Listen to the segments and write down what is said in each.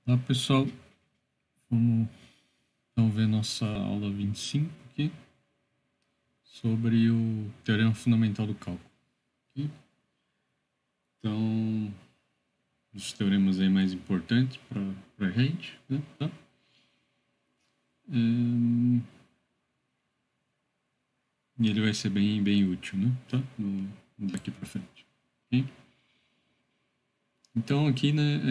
Olá pessoal, vamos então ver nossa aula 25 aqui sobre o teorema fundamental do cálculo. Aqui. Então, os teoremas aí mais importantes para a gente, né? Tá? E ele vai ser bem útil, né? Tá? Daqui para frente. Okay? Então aqui, né,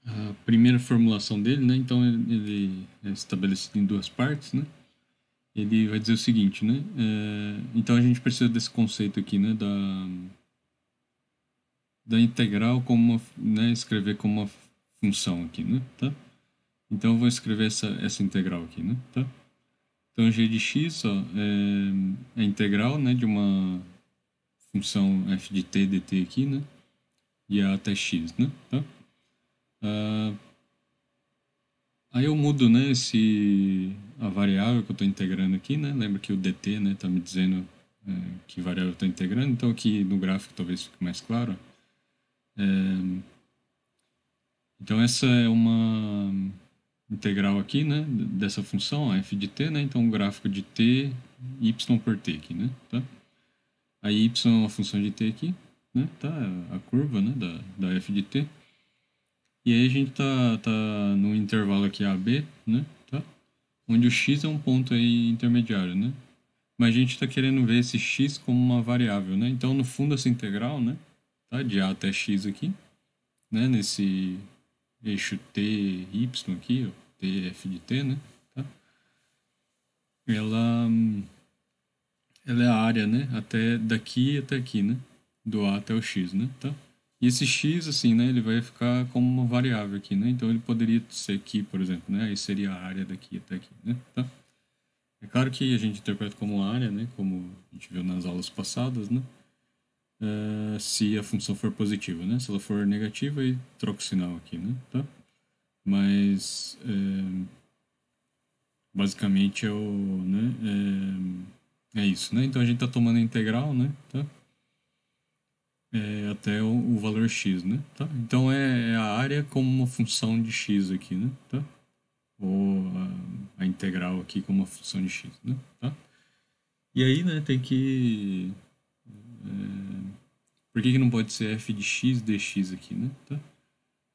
a primeira formulação dele, né? Então ele é estabelecido em duas partes, né? Ele vai dizer o seguinte, né? Então a gente precisa desse conceito aqui, né? Da integral como uma, né? Escrever como uma função aqui, né? Tá? Então eu vou escrever essa integral aqui, né? Tá? Então g de x, ó, é a integral, né? De uma função f de t dt aqui, né? E a até x, né? Tá? Ah, aí eu mudo, né? A variável que eu estou integrando aqui, né? Lembra que o dt, né? Tá me dizendo que variável eu estou integrando. Então aqui no gráfico talvez fique mais claro. Então essa é uma integral aqui, né? Dessa função, a f de t, né? Então o gráfico de t, y por t aqui, né? Tá? Aí y é uma função de t aqui, né? Tá? A curva, né? Da f de t. E aí a gente tá no intervalo aqui AB, né? Tá? Onde o x é um ponto aí intermediário, né? Mas a gente está querendo ver esse x como uma variável, né? Então, no fundo, essa integral, né? Tá? De a até x aqui, né? Nesse eixo t, y aqui, ó, t, f de t, né? Tá? Ela, ela é a área, né? Até daqui até aqui, né? Do a até o x, né? Tá? E esse x, assim, né? Ele vai ficar como uma variável aqui, né? Então, ele poderia ser aqui, por exemplo, né? Aí seria a área daqui até aqui, né? Tá? É claro que a gente interpreta como área, né? Como a gente viu nas aulas passadas, né? Se a função for positiva, né? Se ela for negativa, aí troca o sinal aqui, né? Tá? Mas basicamente é isso, né? Então a gente está tomando a integral, né? Tá? Até o valor x, né? Tá? Então é a área como uma função de x aqui, né? Tá? Ou a integral aqui como uma função de x, né? Tá? E aí, né? Tem que por que não pode ser f de x dx aqui, né? Tá?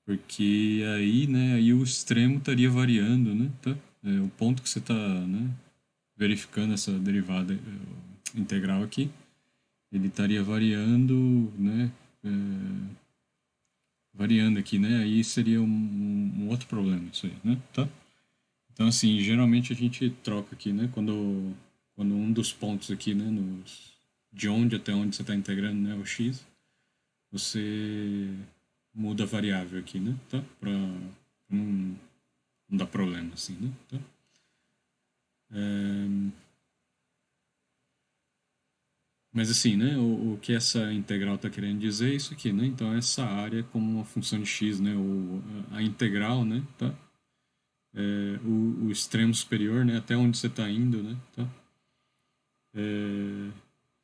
Porque aí, né? Aí o extremo estaria variando, né? Tá? O ponto que você está, né? Verificando essa derivada integral aqui, ele estaria variando, né? Variando aqui, né? Aí seria um outro problema isso aí, né? Tá? Então, assim, geralmente a gente troca aqui, né? Quando um dos pontos aqui, né? De onde até onde você está integrando, né? O x, você muda a variável aqui, né? Tá? Para não dar problema, assim, né? Tá? Mas assim, né, o que essa integral está querendo dizer é isso aqui, né? Então essa área como uma função de x, né, ou a integral, né, tá? O extremo superior, né, até onde você está indo, né, tá?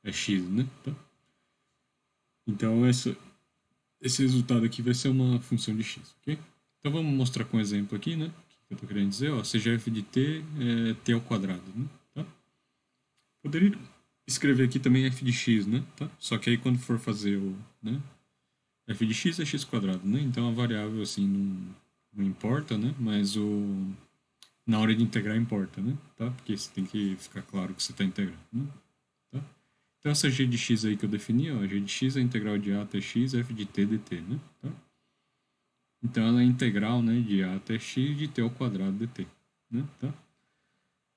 É x, né? Tá? Então esse resultado aqui vai ser uma função de x, ok? Então vamos mostrar com um exemplo aqui, né? O que eu estou querendo dizer, ó, seja f de t é t ao quadrado, né? Tá? Poderia escrever aqui também f de x, né? Tá? Só que aí quando for fazer né? F de x é x quadrado, né? Então a variável assim não importa, né? Mas na hora de integrar importa, né? Tá? Porque você tem que ficar claro que você está integrando, né? Tá? Então essa g de x aí que eu defini, ó, g de x é a integral de a até x f de t dt, né? Tá? Então ela é integral, né, de a até x de t ao quadrado dt, né? Tá?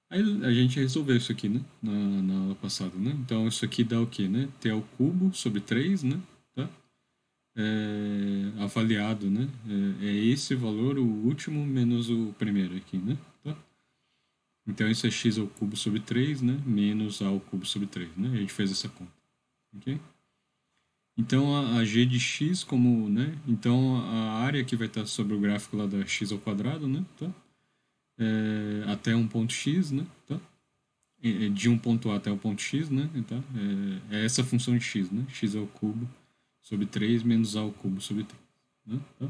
Aí a gente resolveu isso aqui, né? Na aula passada, né? Então isso aqui dá o quê, né? T ao cubo sobre 3, né? Tá? Avaliado, né? É esse valor, o último, menos o primeiro aqui, né? Tá? Então isso é x ao cubo sobre 3, né? Menos a ao cubo sobre 3, né? A gente fez essa conta, ok? Então a g de x como, né? Então a área que vai estar sobre o gráfico lá da x ao quadrado, né? Tá? Até um ponto x, né? Tá? De um ponto A até o ponto x, né? Tá? É essa função de x, né? X ao cubo sobre 3 menos a ao cubo sobre 3, né? Tá?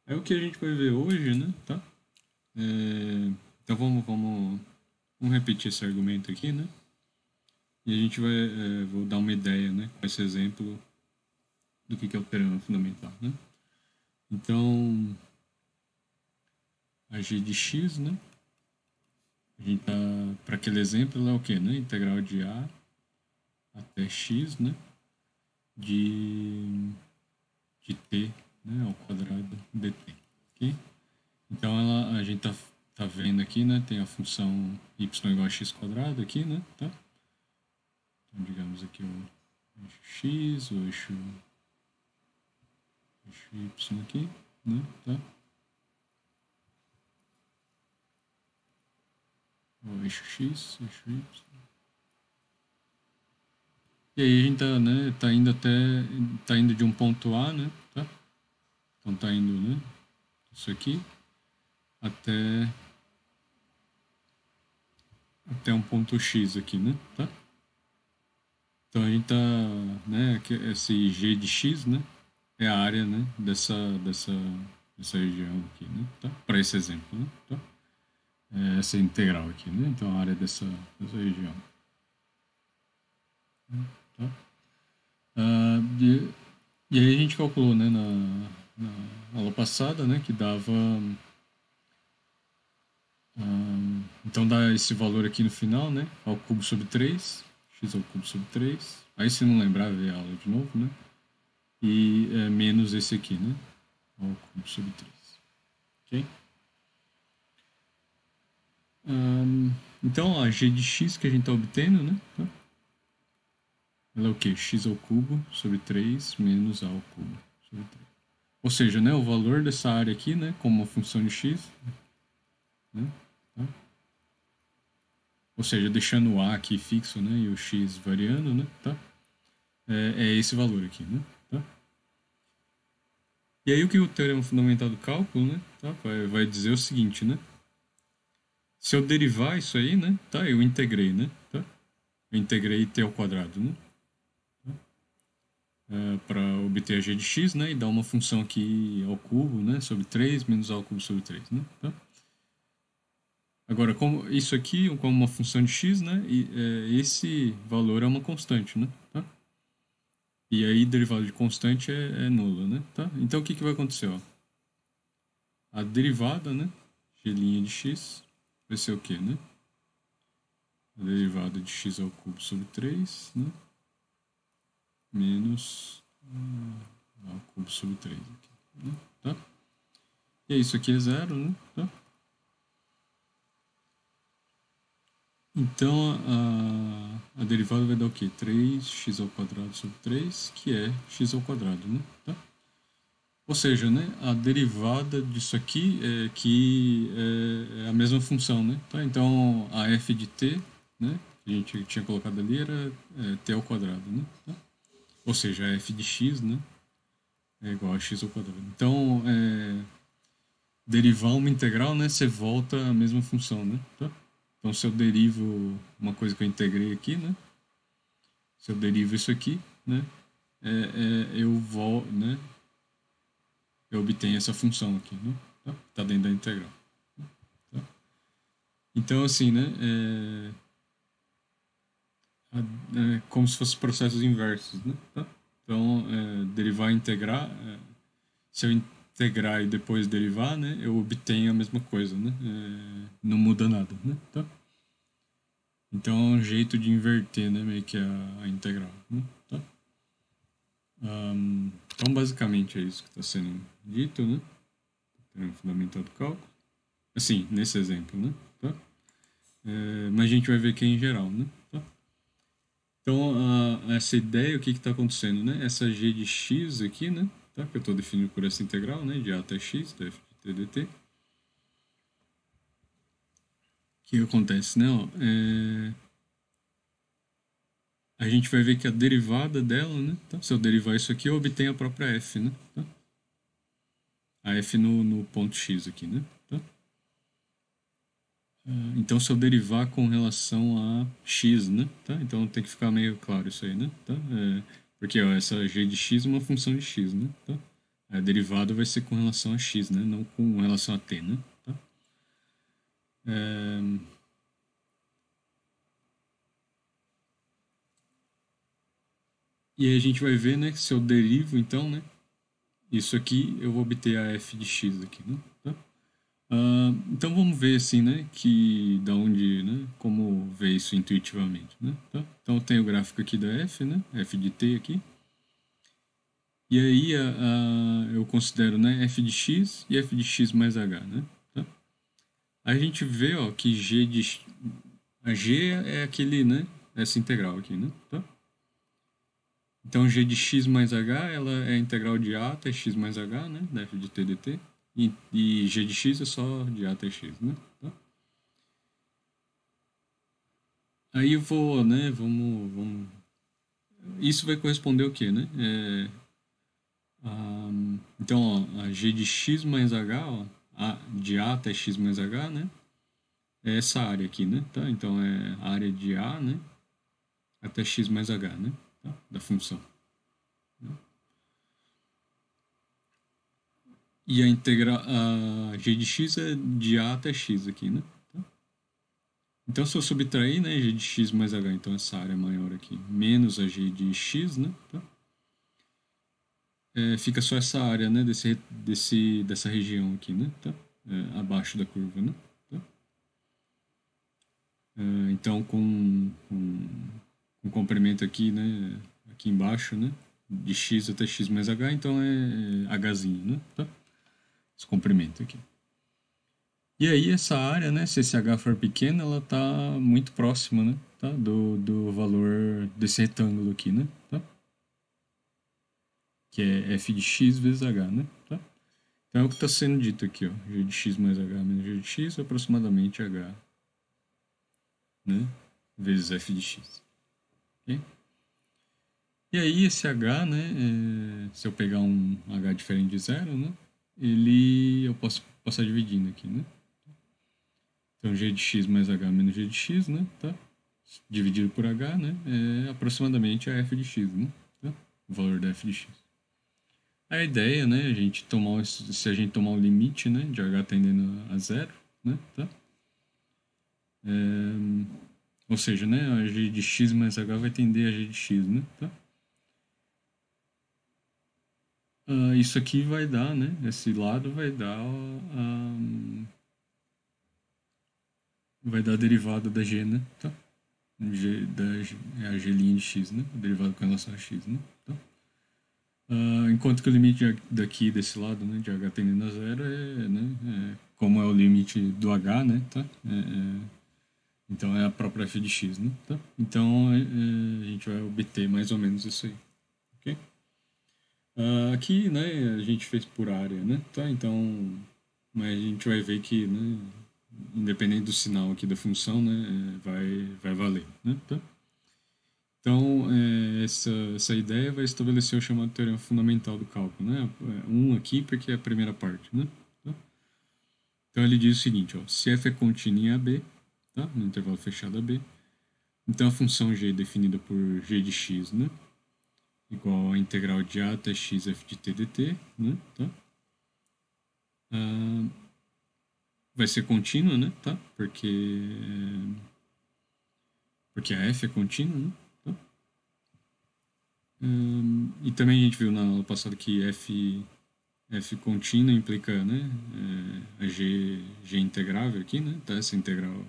Aí o que a gente vai ver hoje, né, tá? Então vamos repetir esse argumento aqui, né? E a gente vou dar uma ideia, né, com esse exemplo do que é o teorema fundamental, né? Então, a g de x, né? A gente tá, para aquele exemplo, ela é o quê, né? Integral de a até x, né? De, de t, né? Ao quadrado dt, ok? Então, a gente tá vendo aqui, né? Tem a função y igual a x quadrado aqui, né? Tá? Então, digamos aqui o eixo x, o eixo y aqui, né? Tá? O eixo x, eixo y. E aí a gente tá, né, tá indo de um ponto A, né, tá? Então tá indo, né, isso aqui até um ponto X aqui, né, tá? Então a gente tá, né, esse G de X, né, é a área, né, dessa região aqui, né, tá? Para esse exemplo, né, tá? Essa integral aqui, né? Então a área dessa região, tá? E aí a gente calculou, né, na aula passada, né, que dava. Então dá esse valor aqui no final, né, ao cubo sobre 3, x ao cubo sobre 3. Aí se não lembrar, vê a aula de novo, né? E menos esse aqui, né, ao cubo sobre 3. Ok? Então a g de x que a gente está obtendo, né, tá? Ela é o quê? X ao cubo sobre 3 menos a ao cubo sobre 3. Ou seja, né, o valor dessa área aqui, né, como uma função de x, né, tá? Ou seja, deixando o a aqui fixo, né, e o x variando, né, tá? É esse valor aqui, né, tá? E aí o que o teorema fundamental do cálculo, né, tá? Vai dizer o seguinte, né? Se eu derivar isso aí, né, tá? Eu integrei, né, tá? Eu integrei t ao quadrado, né? Para obter a g de x, né, e dar uma função aqui ao cubo, né, sobre 3 menos a ao cubo sobre 3, né, tá? Agora, como isso aqui, como uma função de x, né, esse valor é uma constante, né, tá? E aí, derivada de constante é nula, né, tá? Então, o que vai acontecer, ó? A derivada, né, g' de x, vai ser o quê, né? A derivada de x ao cubo sobre 3, né, menos ao cubo sobre 3 aqui, né, tá? E aí, isso aqui é zero, né, tá? Então, a derivada vai dar o quê? 3x ao quadrado sobre 3, que é x ao quadrado, né? Tá? Ou seja, né, a derivada disso aqui é a mesma função, né? Tá? Então, a f de t, né, que a gente tinha colocado ali era t ao quadrado, né? Tá? Ou seja, a f de x, né, é igual a x ao quadrado. Então, derivar uma integral, né, você volta à mesma função, né? Tá? Então, se eu derivo uma coisa que eu integrei aqui, né? Se eu derivo isso aqui, né? Eu vou, né? Eu obtenho essa função aqui, né? Tá dentro da integral. Tá? Então, assim, né? Como se fossem processos inversos, né? Tá? Então, derivar e integrar, se eu integrar e depois derivar, né? Eu obtenho a mesma coisa, né? Não muda nada, né? Tá? Então é um jeito de inverter, né, meio que a integral, né? Tá? Então basicamente é isso que está sendo dito, né? Teorema fundamental do cálculo. Assim, nesse exemplo, né? Tá? Mas a gente vai ver aqui em geral, né? Tá? Então essa ideia, o que está acontecendo, né? Essa g de x aqui, né? Tá? Que eu estou definindo por essa integral, né? De a até x, da f de t dt. O que acontece, né? Ó, a gente vai ver que a derivada dela, né? Tá? Se eu derivar isso aqui, eu obtenho a própria f, né? Tá? A f no ponto x aqui, né? Tá? Então, se eu derivar com relação a x, né? Tá? Então, tem que ficar meio claro isso aí, né? Tá? Porque ó, essa g de x é uma função de x, né? Tá? A derivada vai ser com relação a x, né? Não com relação a t, né? Tá? E aí a gente vai ver, né? Se eu derivo, então, né? Isso aqui eu vou obter a f de x aqui, né? Tá? Então vamos ver assim, né? Que da onde, né? Como ver isso intuitivamente, né? Tá? Então eu tenho o gráfico aqui da f, né? F de t aqui. E aí eu considero, né? F de x e f de x mais h, né? Tá? A gente vê, ó, que a g é aquele, né? Essa integral aqui, né? Tá? Então, g de x mais h, ela é a integral de a até x mais h, né? Da f de t dt. E g de x é só de a até x, né? Tá? Aí eu vou, né? Vamos... Isso vai corresponder ao quê, né? Então, ó, a g de x mais h, ó, de a até x mais h, né? É essa área aqui, né? Tá? Então, é a área de a, né? Até x mais h, né? Tá? Da função. E a integral, a g de x é de a até x aqui, né? Tá? Então, se eu subtrair, né, g de x mais h, então essa área maior aqui, menos a g de x, né? Tá? Fica só essa área, né, dessa região aqui, né? Tá? Abaixo da curva, né? Tá? Então, com comprimento aqui, né? Aqui embaixo, né? De x até x mais h, então é hzinho, né? Tá? Esse comprimento aqui. E aí essa área, né, se esse h for pequeno, ela tá muito próxima, né, tá, do valor desse retângulo aqui, né, tá? Que é f de x vezes h, né, tá? Então é o que está sendo dito aqui, ó, g de x mais h menos g de x é aproximadamente h, né, vezes f de x. Okay? E aí esse h, né, se eu pegar um h diferente de zero, né, eu posso passar dividindo aqui, né? Então, g de x mais h menos g de x, né? Tá? Dividido por h, né? É aproximadamente a f de x, né? Tá? O valor da f de x. A ideia, né? Se a gente tomar o limite, né? De h tendendo a zero, né? Tá? Ou seja, né? A g de x mais h vai tender a g de x, né? Tá? Isso aqui vai dar, né? Esse lado vai dar a derivada da g, né? Tá? É a g' de x, né? A derivada com relação a x, né? Tá? Enquanto que o limite daqui, desse lado, né? De h tendendo a zero né? Como é o limite do h, né? Tá? Então é a própria f de x, né? Tá? Então a gente vai obter mais ou menos isso aí, ok? Aqui, né? A gente fez por área, né? Tá? Então, mas a gente vai ver que, né? Independente do sinal aqui da função, né? Vai valer, né? Tá? Então, essa ideia vai estabelecer o chamado teorema fundamental do cálculo, né? Aqui porque é a primeira parte, né? Tá? Então, ele diz o seguinte, ó, se f é contínua em AB, tá? No intervalo fechado AB, então a função g definida por g de x, né? Igual a integral de a até x f de t dt, né? Tá? Vai ser contínua, né? Tá? Porque a f é contínua, né? Tá? E também a gente viu na aula passada que f contínua implica, né, a g integrável aqui, né, tá, essa integral,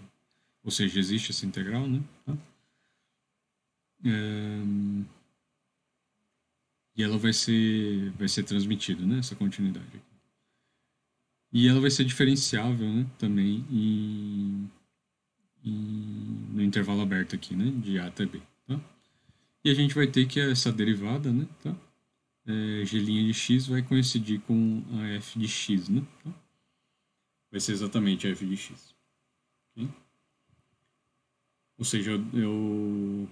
ou seja, existe essa integral, né, tá? E ela vai ser transmitida, né, essa continuidade aqui. E ela vai ser diferenciável, né, também no intervalo aberto aqui, né, de A até B, tá? E a gente vai ter que essa derivada, né, tá? G' de x vai coincidir com a f de x, né? Tá? Vai ser exatamente a f de x. Okay? Ou seja, eu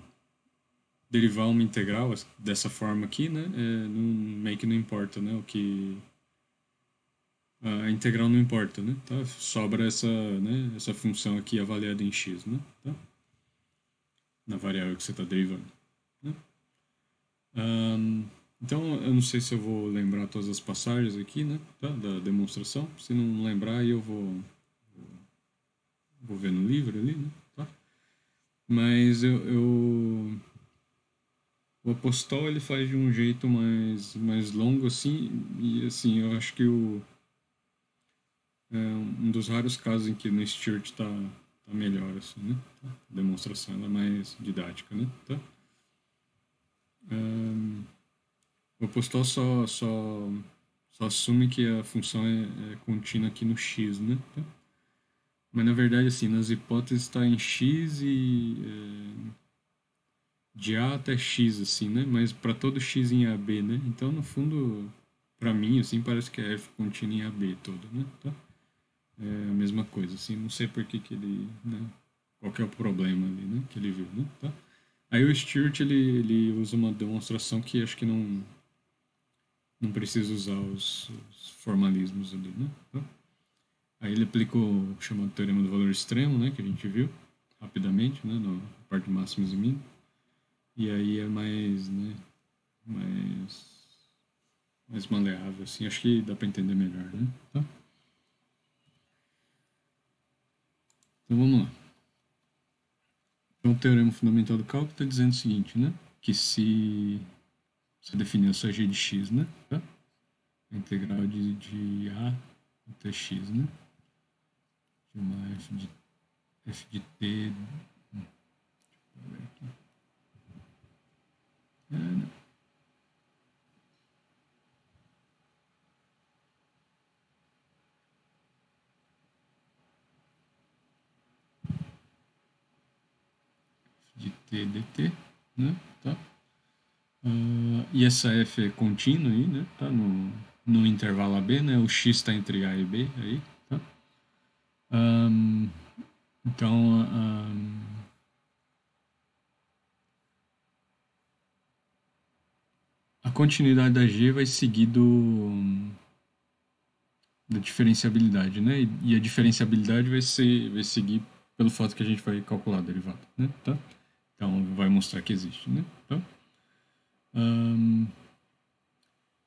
derivar uma integral dessa forma aqui, né? Meio que não importa, né? A integral não importa, né? Tá? Sobra essa função aqui avaliada em x, né? Tá? Na variável que você está derivando. Né? Então, eu não sei se eu vou lembrar todas as passagens aqui, né, tá, da demonstração. Se não lembrar, aí eu vou ver no livro ali, né, tá? Mas o apostol ele faz de um jeito mais longo, assim, e assim, eu acho que é um dos raros casos em que no Stuart tá melhor, assim, né? Tá? A demonstração ela é mais didática, né? Tá? O apostol só assume que a função é contínua aqui no x, né? Tá? Mas na verdade, assim, nas hipóteses está em x e de A até x, assim, né? Mas para todo x em AB, né? Então, no fundo, para mim, assim, parece que é f contínua em AB toda, né? Tá? É a mesma coisa, assim, não sei por que que ele, né? Qual que é o problema ali, né? Que ele viu, né? Tá? Aí o Stewart, ele usa uma demonstração que acho que não precisa usar os formalismos ali, né? Tá? Aí ele aplicou o chamado Teorema do Valor Extremo, né? Que a gente viu rapidamente, né? Na parte de máximas e mínimas. E aí é mais, né? Mais, mais maleável, assim. Acho que dá para entender melhor, né? Tá? Então vamos lá. Então o Teorema Fundamental do Cálculo está dizendo o seguinte, né? Que se você definir essa g de x, né? Tá? A integral de a até x, né? De uma f de t. Deixa eu ver aqui. Não. De t dt, né? Tá? E essa f é contínua aí, né? Tá no intervalo AB, né? O x está entre A e B aí, tá? Um, então, a continuidade da G vai seguir da diferenciabilidade, né? E a diferenciabilidade vai seguir pelo fato que a gente vai calcular a derivada, né? Tá? Então, vai mostrar que existe, né? Tá?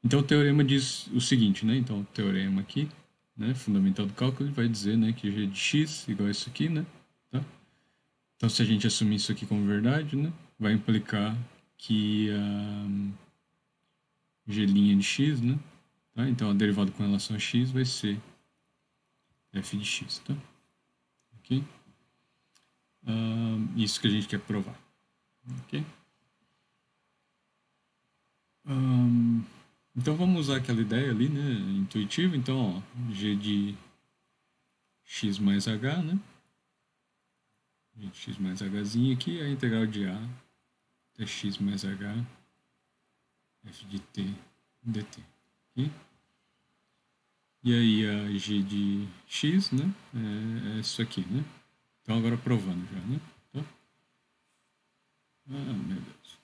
Então, o teorema diz o seguinte, né? Então, o teorema aqui, né? Fundamental do cálculo, ele vai dizer, né? Que g de x igual a isso aqui, né? Tá? Então, se a gente assumir isso aqui como verdade, né? Vai implicar que g' de x, né? Tá? Então, a derivada com relação a x vai ser f de x, tá? Ok? Isso que a gente quer provar. Ok? Então vamos usar aquela ideia ali, né? Intuitiva. Então, ó, g de x mais h, né? G de x mais hzinho aqui é a integral de a até x mais h f de t dt. Ok? E aí a g de x, né? É isso aqui, né? Então agora provando já, né? Tá? Ah, meu Deus.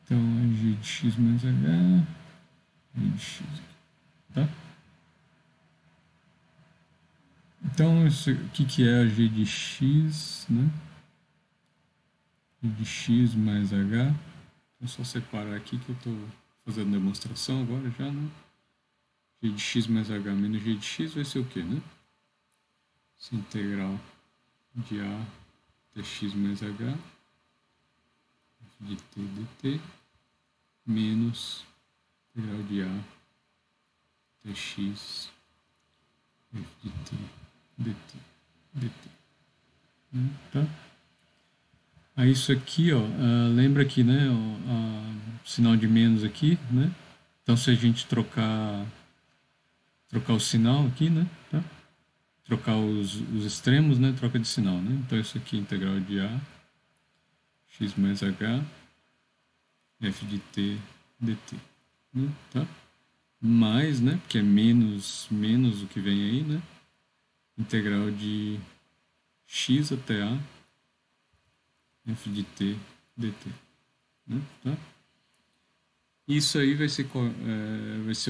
Então é g de x mais h, g de x aqui, tá? Então, o que é a g de x, né? G de x mais h. É só separar aqui que eu estou fazendo demonstração agora já, né? G de x mais h menos g de x vai ser o quê, né? Essa integral de a até x mais h de t dt menos integral de a até x f de t dt. Tá? Aí isso aqui, ó, lembra aqui, né, o sinal de menos aqui, né? Então se a gente trocar o sinal aqui, né, tá? Trocar os extremos, né, troca de sinal, né? Então isso aqui é integral de a x mais h f de t dt, né? Tá? mais, né, porque é menos o que vem aí, né, integral de x até a f de t dt, né, tá? Isso aí vai ser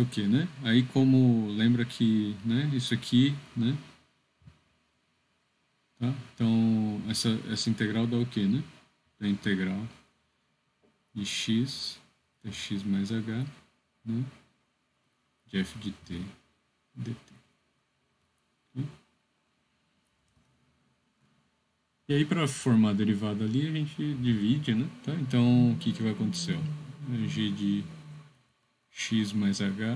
o quê, né? Aí como lembra que, né, isso aqui, né, tá? Então essa integral dá o quê, né? A integral de x até x mais h, né, de f de t dt. Ok? E aí para formar a derivada ali a gente divide, né? Tá? Então o que vai acontecer? Ó? G de x mais h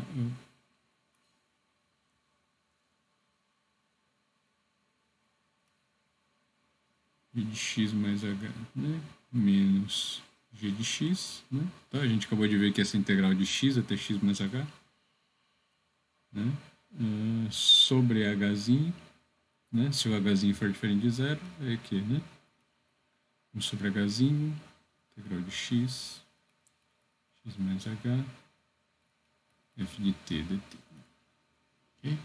g de x mais h, né? Menos g de x, né? Tá? A gente acabou de ver que essa integral de x até x mais h, né? Sobre hzinho, né? Se o hzinho for diferente de zero, é que, né? 1 sobre hzinho, integral de x mais h, f de t dt. Ok?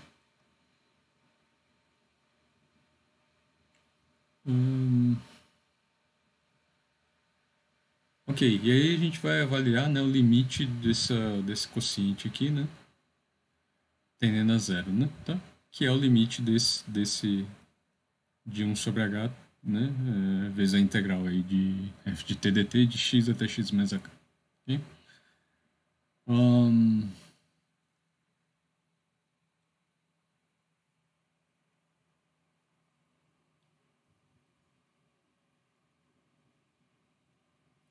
Ok, e aí a gente vai avaliar, né, o limite desse quociente aqui, né, tendendo a zero, né, tá? Que é o limite desse de 1 sobre h, né, vezes a integral aí de f de t dt de x até x mais h. Ok? Um,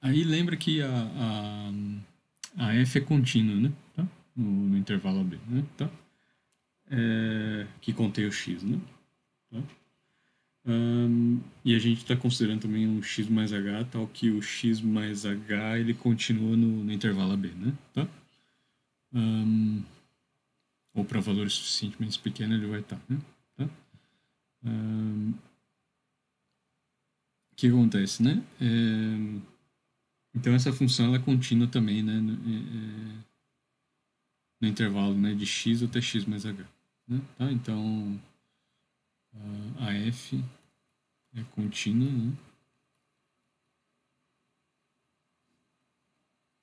aí lembra que a f é contínua, né, tá? No intervalo AB, né, tá? Que contém o x, né? Tá? E a gente está considerando também um x mais h, tal que o x mais h ele continua no intervalo AB, né? Tá? Ou para valores suficientemente pequenos ele vai estar, né? Tá? O que acontece, né? Então essa função ela é contínua também, né? No intervalo, né, de x até x mais h, né? Tá? Então a f é contínua, né?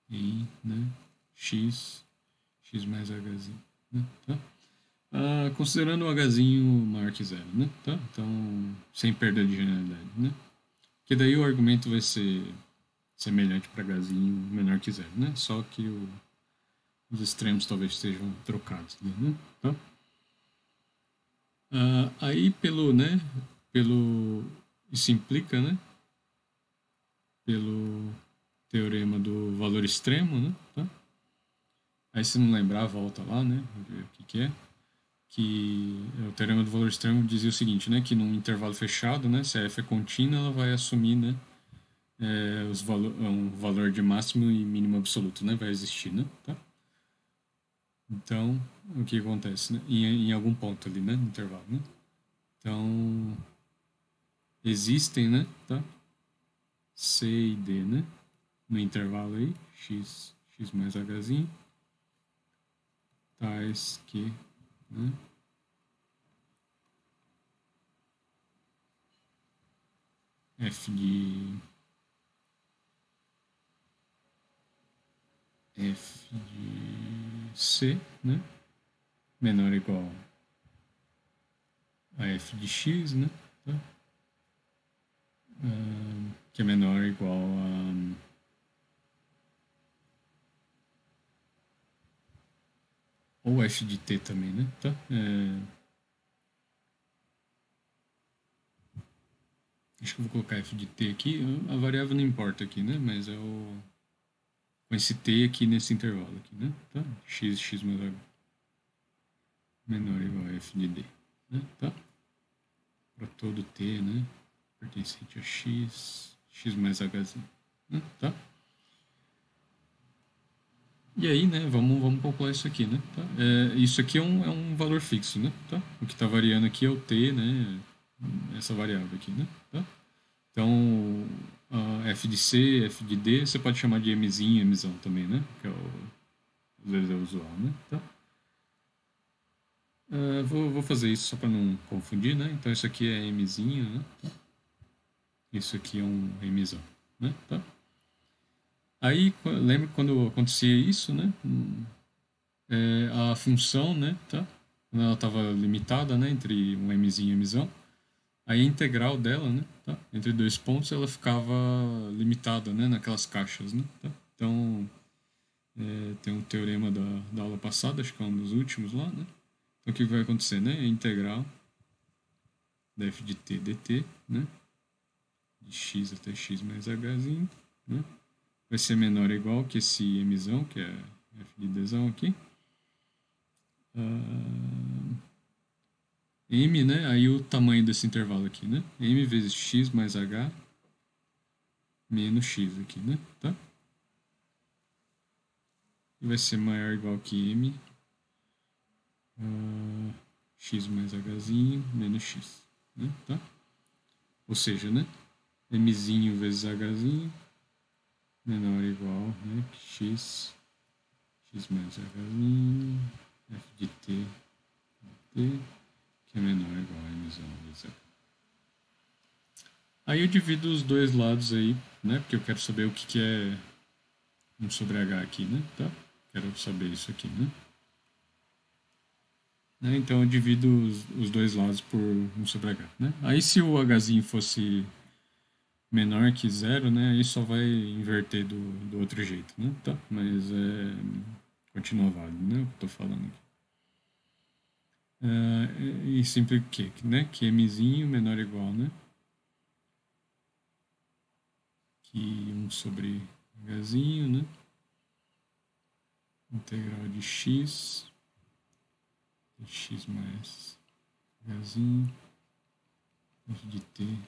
Em, né, x mais hzinho, né? Tá? Considerando o hzinho maior que zero, né? Tá? Então, sem perda de generalidade, né? Porque daí o argumento vai ser semelhante para hzinho menor que zero, né? Só que os extremos talvez estejam trocados, né? Tá? Aí né? Isso implica, né? Pelo teorema do valor extremo, né? Tá? Aí se não lembrar, volta lá, né? Ver o que é. Que o teorema do valor extremo dizia o seguinte, né, que num intervalo fechado, né, se a f é contínua, ela vai assumir, né, um valor de máximo e mínimo absoluto, né, vai existir, né, tá? Então, o que acontece, né, em algum ponto ali, né, no intervalo, né? Então, existem, né, tá, C e D, né, no intervalo aí, x mais hzinho, tais que, né, f de C, né, menor ou igual a f de x, né, tá? Que é menor ou igual a ou f de t também, né, tá? Acho que eu vou colocar f de t aqui, a variável não importa aqui, né, mas é o com esse t aqui nesse intervalo aqui, né, tá? X menor ou igual a f de d, né, tá? Para todo t, né, pertencente a x mais hzinho, né, tá? E aí, né, vamos calcular isso aqui, né? Tá? Isso aqui é um valor fixo, né? Tá? O que está variando aqui é o t, né? Essa variável aqui, né? Tá? Então, f de c, f de d, você pode chamar de mzinho, mzão também, né? Que é às vezes é usual, né? Tá? Vou fazer isso só para não confundir, né? Então isso aqui é mzinho, né? Isso aqui é um mzão, né? Tá? Aí, lembra quando acontecia isso, né? A função, né? Tá? Quando ela estava limitada, né? Entre um mzinho e mzão, aí a integral dela, né? Tá? Entre dois pontos, ela ficava limitada, né? Naquelas caixas, né? Tá? Então, tem um teorema da aula passada, acho que é um dos últimos lá, né? Então, o que vai acontecer, né? A integral da f de t dt, né? De x até x mais hzinho, né? Vai ser menor ou igual que esse mzão, que é f de dzão aqui. M, né? Aí o tamanho desse intervalo aqui, né? M vezes x mais h menos x aqui, né? Tá? E vai ser maior ou igual que M x mais hzinho menos x, né? Tá? Ou seja, né? Mzinho vezes hzinho menor ou igual, né? Que x mais hzinho f de t que é menor ou igual a mzão vezes h. Aí eu divido os dois lados aí, né? Porque eu quero saber o que é 1 sobre h aqui, né? Tá? Quero saber isso aqui, né? Então eu divido os dois lados por 1 sobre h, né? Aí se o hzinho fosse menor que zero, né? Aí só vai inverter do outro jeito, né? Tá? Mas continua válido, né? O que eu tô falando aqui. E sempre o quê? Né? Que mzinho menor ou igual, né? Que 1 sobre hzinho, né? Integral de x mais hzinho de t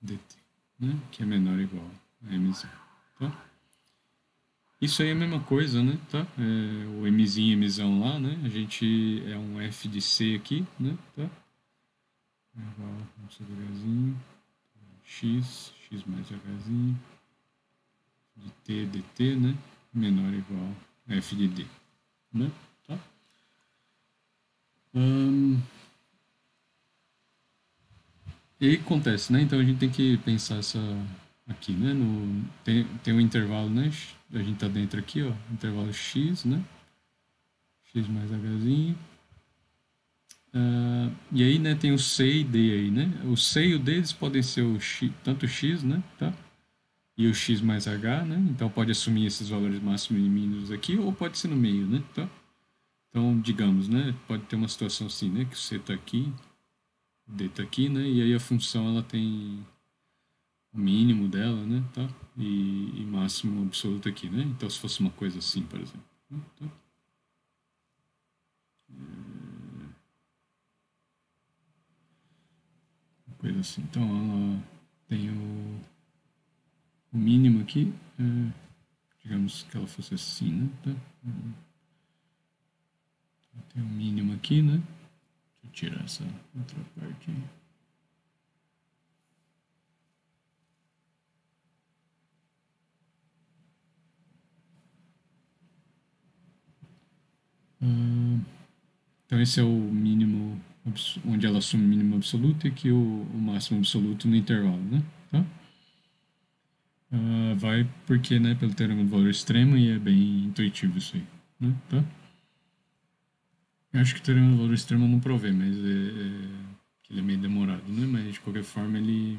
dt, né? Que é menor ou igual a mzinho, tá? Isso aí é a mesma coisa, né? Tá? O mzinho e mzão lá, né? A gente é um f de c aqui, né? Tá? Igual a 1 sobre hzinho, x mais hzinho de t dt, né? Menor ou igual a f de d, né? Tá? E aí acontece, né? Então a gente tem que pensar essa aqui, né? Tem um intervalo, né? A gente tá dentro aqui, ó, intervalo x, né? X mais hzinho. E aí, né, tem o C e D aí, né? O C e o D eles podem ser o x, tanto o x, né? Tá? E o x mais h, né? Então pode assumir esses valores máximos e mínimos aqui, ou pode ser no meio, né? Tá? Então, digamos, né? Pode ter uma situação assim, né? Que o C tá aqui, o D tá aqui, né? E aí a função ela tem o mínimo dela, né? Tá? E máximo absoluto aqui, né? Então, se fosse uma coisa assim, por exemplo. Né? Tá? Uma coisa assim. Então, ela tem o mínimo aqui, digamos que ela fosse assim, né? Tá? Tem o mínimo aqui, né? Deixa eu tirar essa outra parte aí. Então esse é o mínimo, onde ela assume o mínimo absoluto e aqui o máximo absoluto no intervalo, né? Tá? Vai porque, né, pelo teorema do valor extremo e é bem intuitivo isso aí, né? Tá? Eu acho que o teorema do valor extremo eu não provei, mas que ele é meio demorado, né? Mas de qualquer forma ele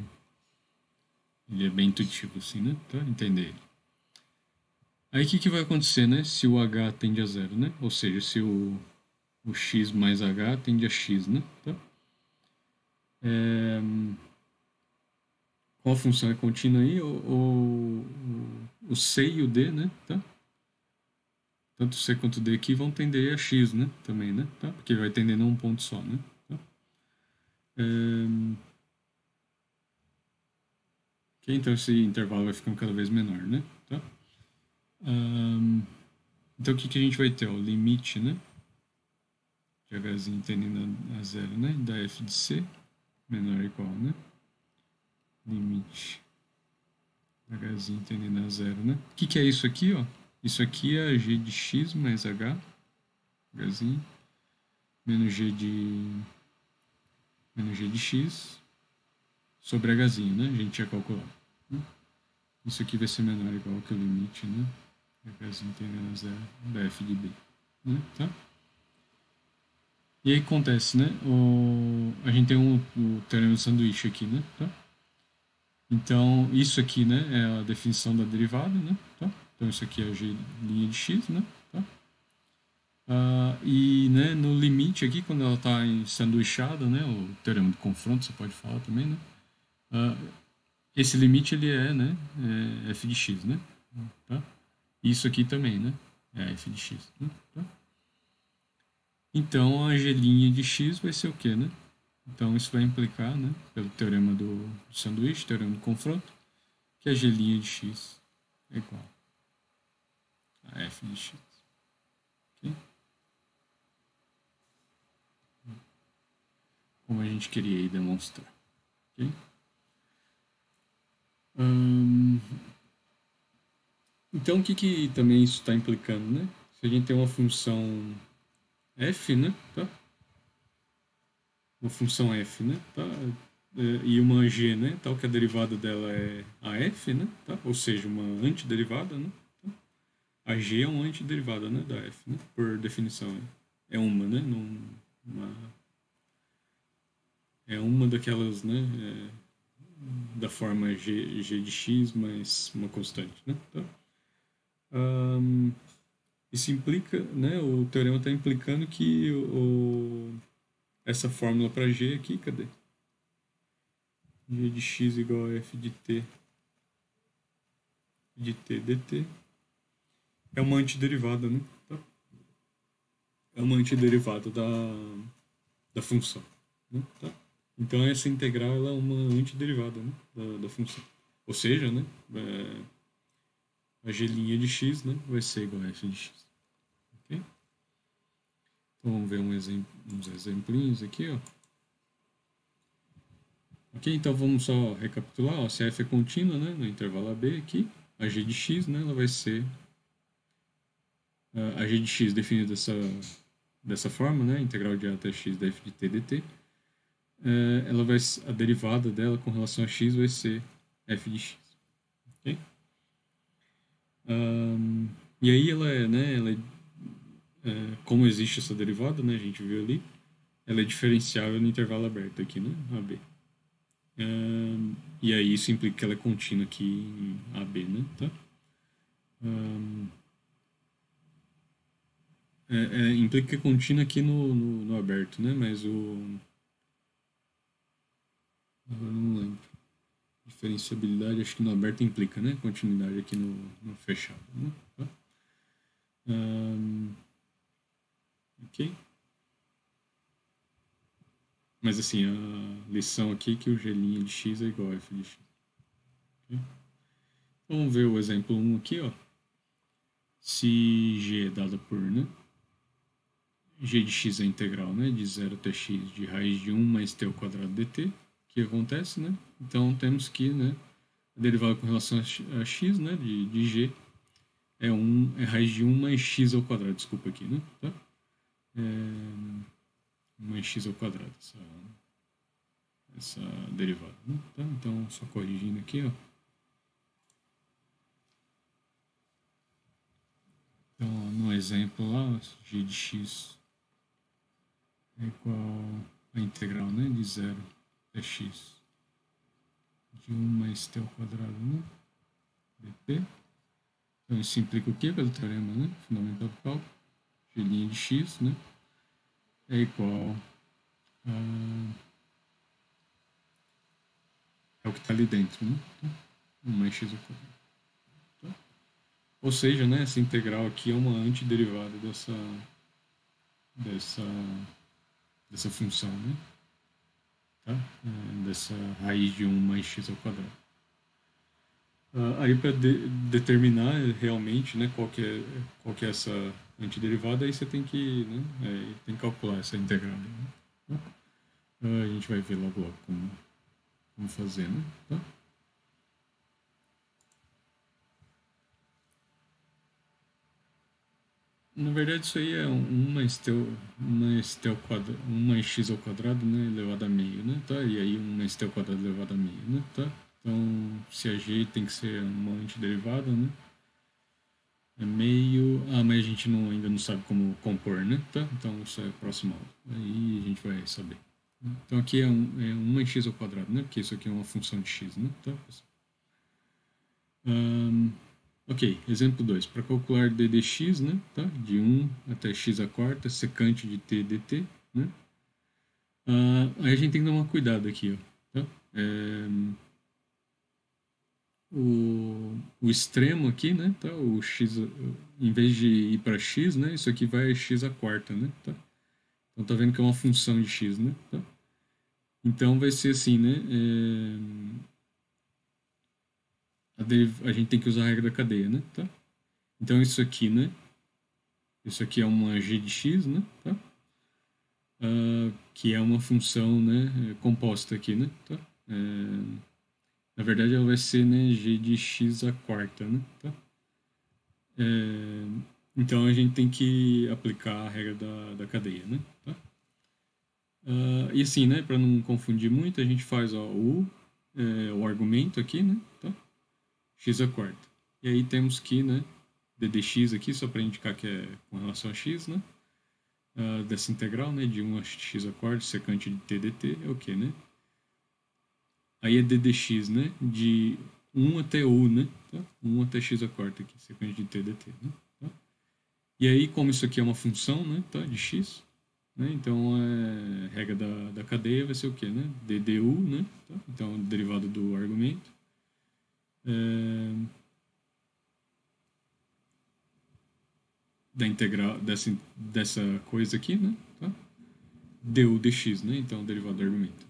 é bem intuitivo, assim, né? Tá? Entender ele. Aí o que vai acontecer, né? Se o h tende a zero, né? Ou seja, se o x mais h tende a x, né? Tá? Qual função é contínua aí? O C e o D, né? Tá? Tanto C quanto D aqui vão tender a x, né? Também, né? Tá? Porque vai tendendo a um ponto só, né? Tá? Okay, então esse intervalo vai ficando cada vez menor, né? Tá? Então o que a gente vai ter? O limite, né? De hzinho tendendo a zero, né? Da f de c menor ou igual, né? Limite hzinho tendendo a zero, né? O que é isso aqui, ó? Isso aqui é g de x mais hzinho menos g de x sobre hzinho, né? A gente tinha calculado. Né? Isso aqui vai ser menor ou igual que o limite, né? Hzinho tendendo a zero da f de b. Né? Tá? E aí acontece, né? A gente tem o teorema do sanduíche aqui, né? Tá? Então, isso aqui, né, é a definição da derivada, né? Tá? Então, isso aqui é a g' de x, né? Tá? E né, no limite aqui, quando ela está sanduichada, né, o teorema do confronto, você pode falar também, né? Esse limite, ele é, né, f de x, né? Tá? Isso aqui também, né? É f de x, né? Tá? Então, a g' de x vai ser o quê, né? Então, isso vai implicar, né, pelo teorema do sanduíche, teorema do confronto, que a g' de x é igual a f de x. Okay? Como a gente queria demonstrar. Okay? Então, o que também isso está implicando, né? Se a gente tem uma função f, né? Tá? Uma função f, né? Tá? E uma g, né? Tal que a derivada dela é a f, né? Tá? Ou seja, uma antiderivada, né? Tá? A g é uma antiderivada, né? Da f, né? Por definição. É uma, né? É uma daquelas, né? Da forma g de x mais uma constante, né? Tá? Isso implica, né? O teorema está implicando que essa fórmula para g aqui, cadê? G de x igual a f de t dt é uma antiderivada, né? Tá? É uma antiderivada da função, né? Tá? Então essa integral ela é uma antiderivada, né? da função. Ou seja, né? A g' de x, né? Vai ser igual a f de x. Ok? Então vamos ver uns exemplinhos aqui, ó. Ok, então vamos só recapitular, ó, se a f é contínua, né, no intervalo AB aqui, a g de x, né, ela vai ser a g de x definida dessa forma, né, integral de a até x da f de t dt, ela vai, a derivada dela com relação a x vai ser f de x. Ok? E aí ela é, né, como existe essa derivada, né, a gente viu ali, ela é diferenciável no intervalo aberto aqui, né, AB. E aí isso implica que ela é contínua aqui em AB, né? Tá? Implica que é contínua aqui no aberto, né? Mas agora não lembro. Diferenciabilidade, acho que no aberto implica, né? Continuidade aqui no fechado, né? Tá? Ok? Mas assim, a lição aqui é que o g' de x é igual a f de x. Okay? Vamos ver o exemplo 1 aqui, ó. Se g é dada por, né? G de x é integral, né? De 0 até x de raiz de 1 mais t ao quadrado dt. O que acontece, né? Então temos que, né? A derivada com relação a x, né? De g é raiz de 1 mais x ao quadrado, desculpa aqui, né? Tá? 1 mais x ao quadrado, essa derivada. Né? Tá? Então, só corrigindo aqui, ó. Então, no exemplo lá, g de x é igual a integral, né? De 0 até x de 1 mais t ao quadrado, né? dt. Então, isso implica o quê? Pelo teorema, né? Fundamental do cálculo. G' de x, né? É igual a... É o que está ali dentro, né? Então, 1 mais x ao quadrado. Tá? Ou seja, né? Essa integral aqui é uma antiderivada dessa função, né? Tá? Dessa raiz de 1 mais x ao quadrado. Aí para determinar realmente, né, qual que é essa antiderivada, aí você tem que, né, tem que calcular essa integral. Né? A gente vai ver logo como fazer, né? Tá? Na verdade, isso aí é 1 x ao quadrado, né, elevado a meio, né, tá? E aí 1 x ao quadrado elevado a meio, né, tá? Então, se a g tem que ser uma antiderivada, né, é meio... Ah, mas a gente ainda não sabe como compor, né, tá? Então, isso é próximo aula. Aí a gente vai saber. Então, aqui é 1 x ao quadrado, né, porque isso aqui é uma função de x, né, tá, pessoal? Ok, exemplo 2. Para calcular d dx, né, tá? De 1 até x à quarta, secante de t dt, né? Aí a gente tem que dar uma cuidado aqui, ó, tá? O extremo aqui, né, tá? O x, em vez de ir para x, né, isso aqui vai x à quarta, né, tá? Então tá vendo que é uma função de x, né, tá? Então vai ser assim, né? A gente tem que usar a regra da cadeia, né, tá? Então isso aqui, né? Isso aqui é uma g de x, né, tá? Que é uma função, né, composta aqui, né? Tá? Na verdade, ela vai ser, né, g de x à quarta, né? Tá? Então a gente tem que aplicar a regra da cadeia, né? Tá? E assim, né, para não confundir muito, a gente faz ó, o argumento aqui, né? Tá? X à quarta. E aí temos que, né, d dx aqui, só para indicar que é com relação a x, né? Dessa integral, né, de 1 a x à quarta, secante de t dt, é o quê, né? Aí é d dx, né, de 1 até u, né, tá? 1 até x à quarta aqui, secante de t dt, né, tá? E aí, como isso aqui é uma função, né, tá, de x, né, então a regra da cadeia vai ser o quê, né? d du, né, tá? Então, derivado do argumento. Da integral dessa coisa aqui, né? Tá? Du dx, né? Então, derivado do argumento.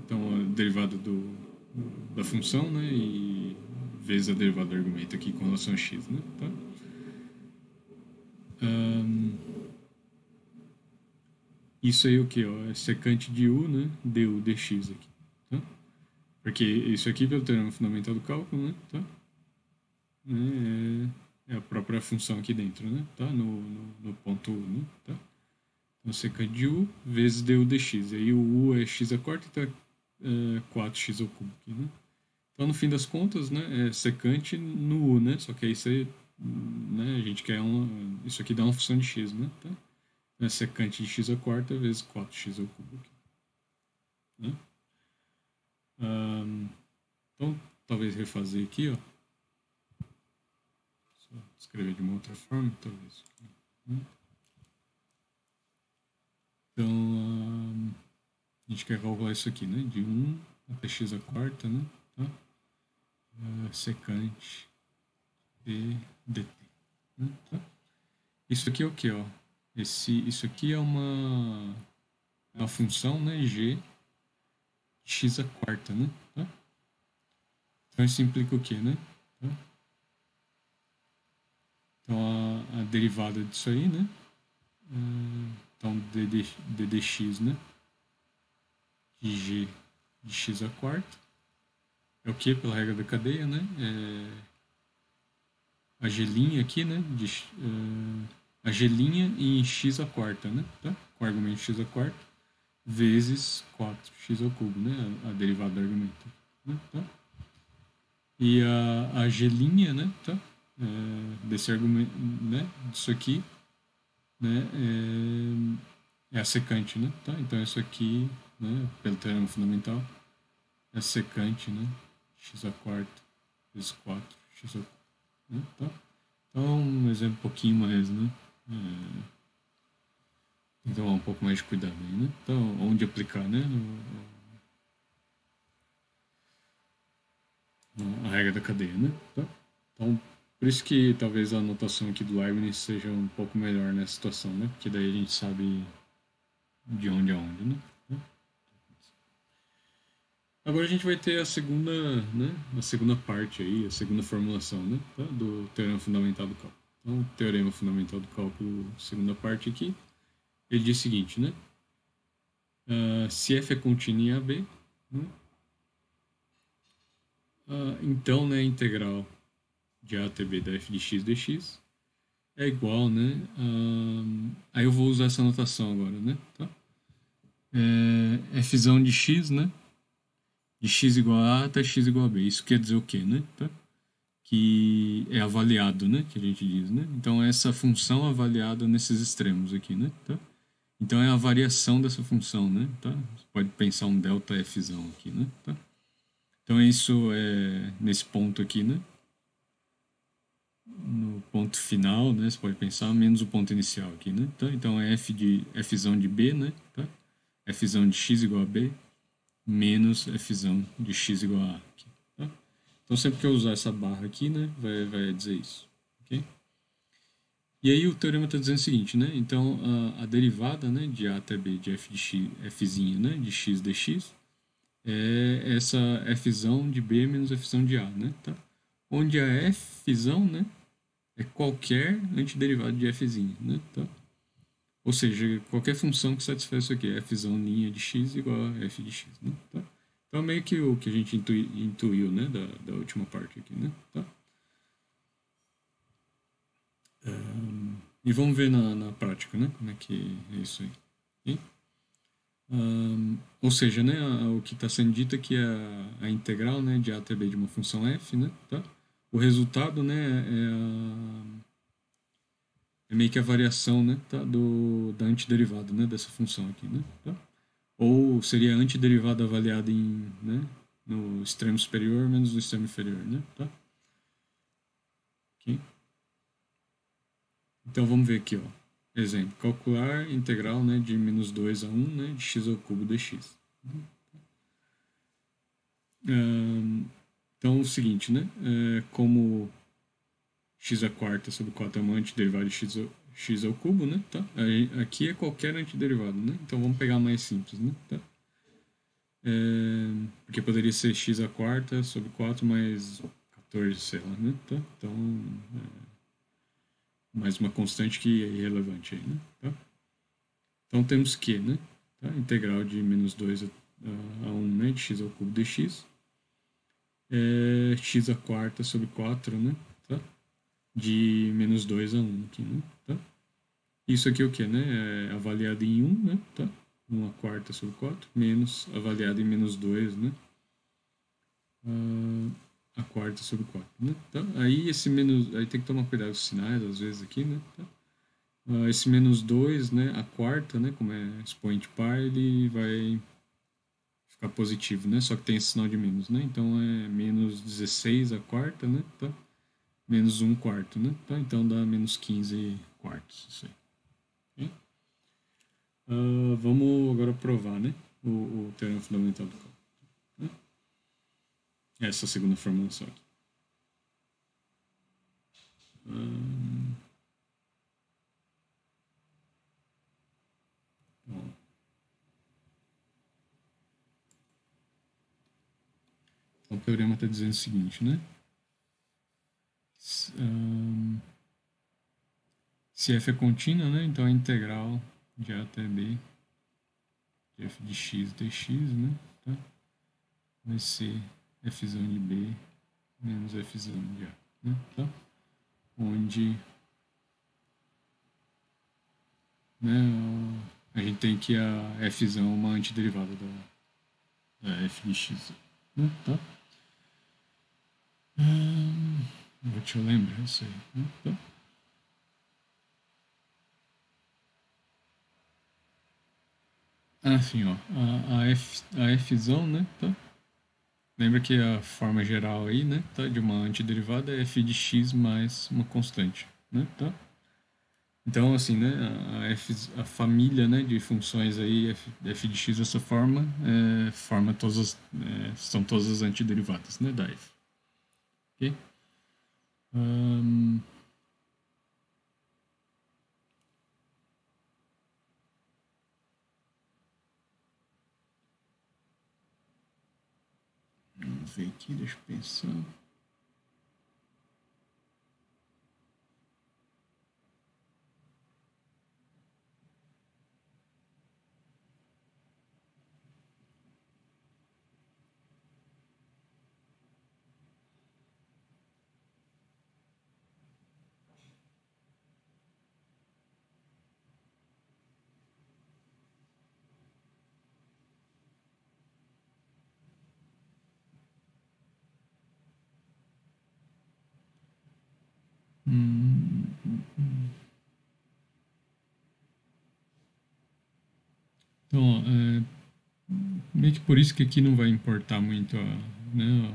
Então, a derivada da função, né? E vezes a derivada do argumento aqui com relação a x, né? Tá? Isso aí o que? É secante de u, né? Du dx aqui. Tá? Porque isso aqui, pelo teorema fundamental do cálculo, né? Tá? É a própria função aqui dentro, né? Tá? No ponto u, né? Tá? Então, secante de u vezes du dx. Aí o u é x à quarta, então é 4x ao cubo aqui, né? Então, no fim das contas, né, é secante no u, né? Só que aí você, né, a gente quer isso aqui dá uma função de x, né? Tá? É secante de x à quarta vezes 4x ao cubo aqui, né? Então, talvez refazer aqui, ó. Só escrever de uma outra forma, talvez. Né? Então, a gente quer calcular isso aqui, né? De 1 até x à quarta, né? Tá? Secante de dt. Né? Tá? Isso aqui é o que, ó? Isso aqui é uma função, né? G x à quarta, né? Tá? Então isso implica o quê, né? Tá? Então a derivada disso aí, né? Então ddx, né? De g de x à quarta é o que pela regra da cadeia, né? A g' aqui, né? A g' em x à quarta, né? Tá? Com o argumento x à quarta vezes 4x ao cubo, né? A derivada do argumento. Né? Tá? E a g', né? Tá? Desse argumento, né? Disso aqui, né? É a secante, né? Tá? Então isso aqui, né? Pelo teorema fundamental, é a secante, né? X à quarta vezes 4x ao cubo. Né? Tá? Então, um exemplo um pouquinho mais, né? Tem que tomar um pouco mais de cuidado aí, né? Então, onde aplicar, né? A regra da cadeia, né? Tá? Então, por isso que talvez a anotação aqui do Leibniz seja um pouco melhor nessa situação, né? Porque daí a gente sabe de onde a onde, né? Agora a gente vai ter a segunda, né? A segunda parte aí, a segunda formulação, né? Tá? Do teorema fundamental do cálculo. Então, o teorema fundamental do cálculo, segunda parte aqui, ele diz o seguinte, né? Se f é contínuo em AB, né? Então, né, a integral de a até b da f de x dx é igual, né? Aí eu vou usar essa notação agora, né? Tá? Fzão de x, né? De x igual a A até x igual a B. Isso quer dizer o quê, né? Tá? Que é avaliado, né? Que a gente diz, né? Então, essa função avaliada nesses extremos aqui, né? Tá? Então, é a variação dessa função, né? Tá? Você pode pensar um delta fzão aqui, né? Tá? Então, isso é nesse ponto aqui, né? No ponto final, né? Você pode pensar menos o ponto inicial aqui, né? Tá? Então, é fzão de B, né? Tá? Fzão de x igual a B menos fzão de x igual a A aqui, tá? Então, sempre que eu usar essa barra aqui, né? Vai dizer isso, ok? E aí o teorema está dizendo o seguinte, né? Então, a derivada, né, de A até B de f de x, fzinha, né, de x dx, é essa fzão de B menos fzão de A, né? Tá? Onde a fzão, né, é qualquer antiderivado de fzinha, né? Tá? Ou seja, qualquer função que satisfaz isso aqui, fzão linha de x igual a f de x, né? Tá? Então, meio que o que a gente intuiu, né, da última parte aqui, né? Tá? E vamos ver na prática, né, como é que é isso aí. Ok? Ou seja, né, o que está sendo dito é que a integral, né, de a até b de uma função f, né, tá? O resultado, né, é meio que a variação, né, tá, da antiderivada, né, dessa função aqui, né, tá? Ou seria a antiderivada avaliada em, né, no extremo superior menos no extremo inferior, né, tá? Ok? Então vamos ver aqui, ó. Exemplo, calcular integral, né, de menos 2 a 1, né, de x ao cubo dx. Então, é o seguinte, né? Como x à quarta sobre 4 é uma antiderivada de x ao cubo, né? Tá? Aí, aqui é qualquer antiderivado, né? Então, vamos pegar mais simples, né? Tá? Porque poderia ser x à quarta sobre 4 mais 14, sei lá, né? Tá? Então, mais uma constante que é irrelevante aí, né? Tá? Então, temos que, né? Tá? Integral de menos 2 a 1, né? De x ao cubo dx. X à quarta sobre 4, né? Tá? De menos 2 a 1 aqui, né? Tá? Isso aqui é o que, né? É avaliado em 1, né? Tá? 1 a quarta sobre 4, menos avaliado em menos 2, né? A quarta sobre 4, né? Tá? Aí esse menos, aí tem que tomar cuidado com os sinais, às vezes aqui, né? Tá? Esse menos 2, né? A quarta, né? Como é expoente par, ele vai ficar positivo, né? Só que tem esse sinal de menos, né? Então é menos 16 a quarta, né? Tá? Menos 1 quarto, né? Tá? Então dá menos 15 quartos, isso aí. Okay? Vamos agora provar, né? O teorema fundamental do cálculo. Né? Essa segunda formulação aqui. Bom. Então, o teorema está dizendo o seguinte, né? Se f é contínua, né? Então a integral de a até b de f de x dx, né? Tá? Vai ser f de b menos f de a, né? Tá? Onde, né, a gente tem que a f é uma antiderivada da f de x, né? Tá? Deixa eu lembrar isso aí, né? Tá? Sim, ó, a Fzão, né, tá? Lembra que a forma geral aí, né, tá, de uma antiderivada é f de x mais uma constante, né, tá? Então, assim, né, a família, né, de funções aí, f de x dessa forma, forma são todas as antiderivadas, né, da f. Ok? Ahn, vamos ver aqui, deixa eu pensar. Então, ó, meio que por isso que aqui não vai importar muito né,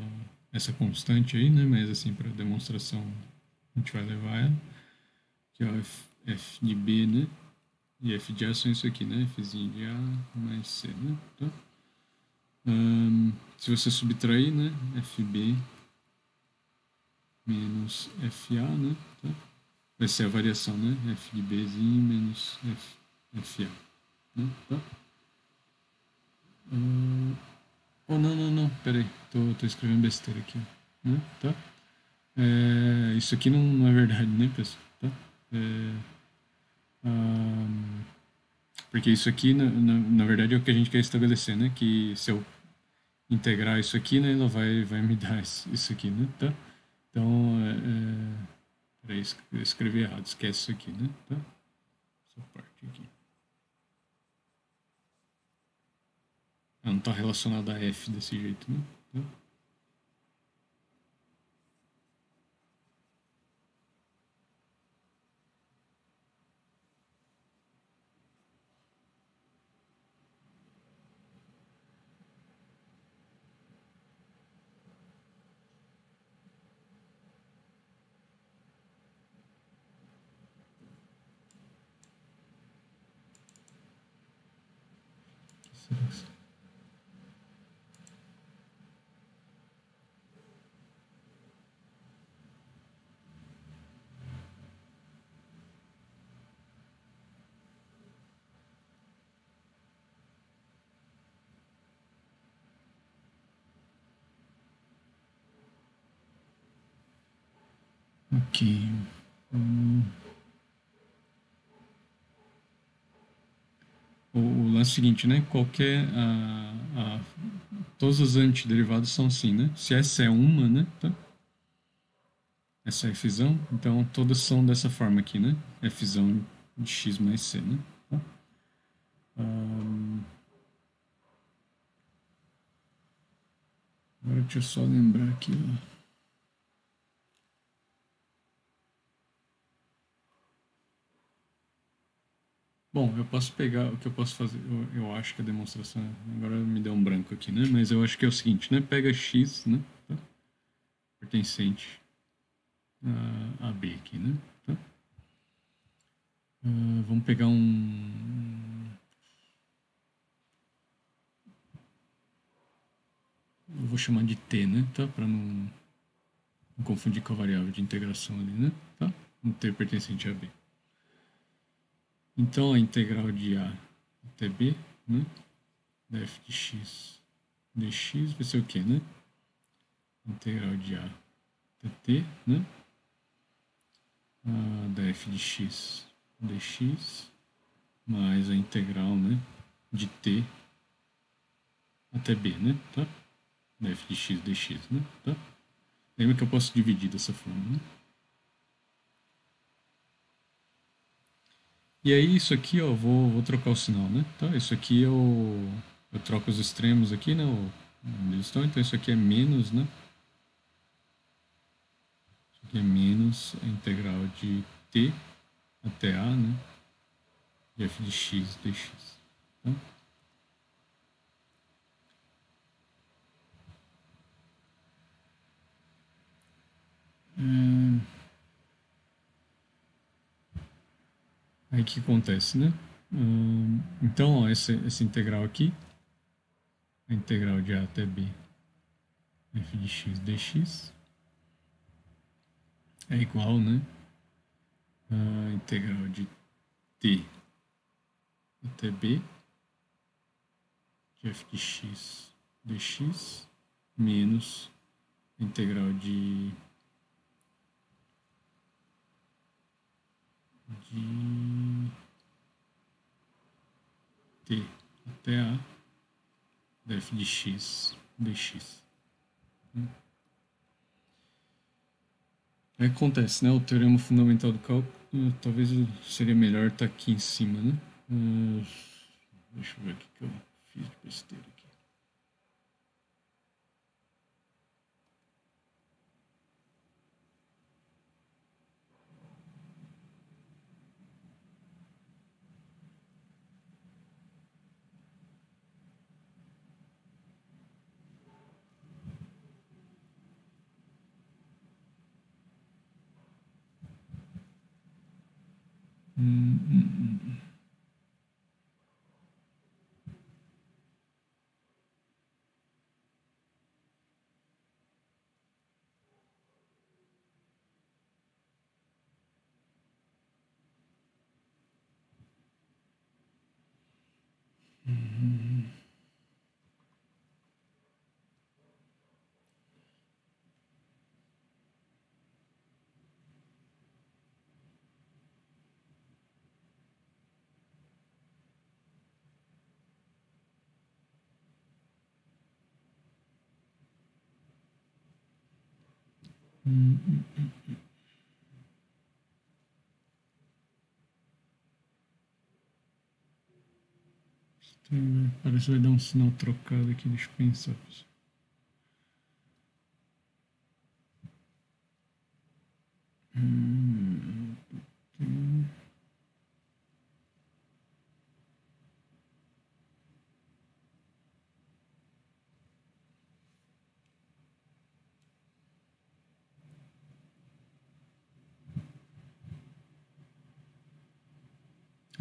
essa constante aí, né? Mas assim, para demonstração a gente vai levar ela. Que é o F de B, né? E F de A são isso aqui, né? Fzinho de A mais C, né? Tá? Se você subtrair, né? FB menos FA, né? Tá? Vai ser a variação, né? F de Bzinho menos FA, né? Tá? Oh, não, peraí. Tô escrevendo besteira aqui, né? Tá? Isso aqui não é verdade, né, pessoal? Tá? É, porque isso aqui, na verdade, é o que a gente quer estabelecer, né? Que se eu integrar isso aqui, né, ela vai me dar isso aqui, né? Tá? Então, peraí, eu escrevi errado, esquece isso aqui, né? Tá? Essa parte aqui. Ela não está relacionada a F desse jeito, né? Tá? Ok. O lance seguinte, né? Qualquer. Todos os antiderivados são assim, né? Se essa é uma, né? Tá? Essa é Fzão, então todas são dessa forma aqui, né? Fzão de x mais c, né? Tá? Agora deixa eu só lembrar aqui, ó. Bom, eu posso pegar o que eu posso fazer. Eu acho que a demonstração. Agora me deu um branco aqui, né? Mas eu acho que é o seguinte, né? Pega x, né? Tá? Pertencente a B aqui, né? Tá? Vamos pegar eu vou chamar de t, né? Tá? Para não confundir com a variável de integração ali, né? Tá? Um t pertencente a B. Então a integral de A até B, né? Da f de x dx vai ser o quê, né? Integral de A até t, né? Da f de x dx mais a integral, né? De t até b, né? Tá? Da f de x dx, né? Tá? Lembra que eu posso dividir dessa forma, né? E aí isso aqui, ó, vou trocar o sinal, né? Tá? Isso aqui eu troco os extremos aqui, né? Onde eles estão, então isso aqui é menos, né? Isso aqui é menos a integral de t até a, né? De f de x dx. Tá? Aí o que acontece, né? Então, ó, essa integral aqui, a integral de a até b, f de x dx, é igual, né? A integral de t até b de f de x dx menos a integral de t até a da f de x dx. Aí acontece, né? O teorema fundamental do cálculo, talvez seria melhor estar aqui em cima, né? Deixa eu ver o que eu fiz de besteira aqui. Parece que vai dar um sinal trocado aqui, deixa eu pensar.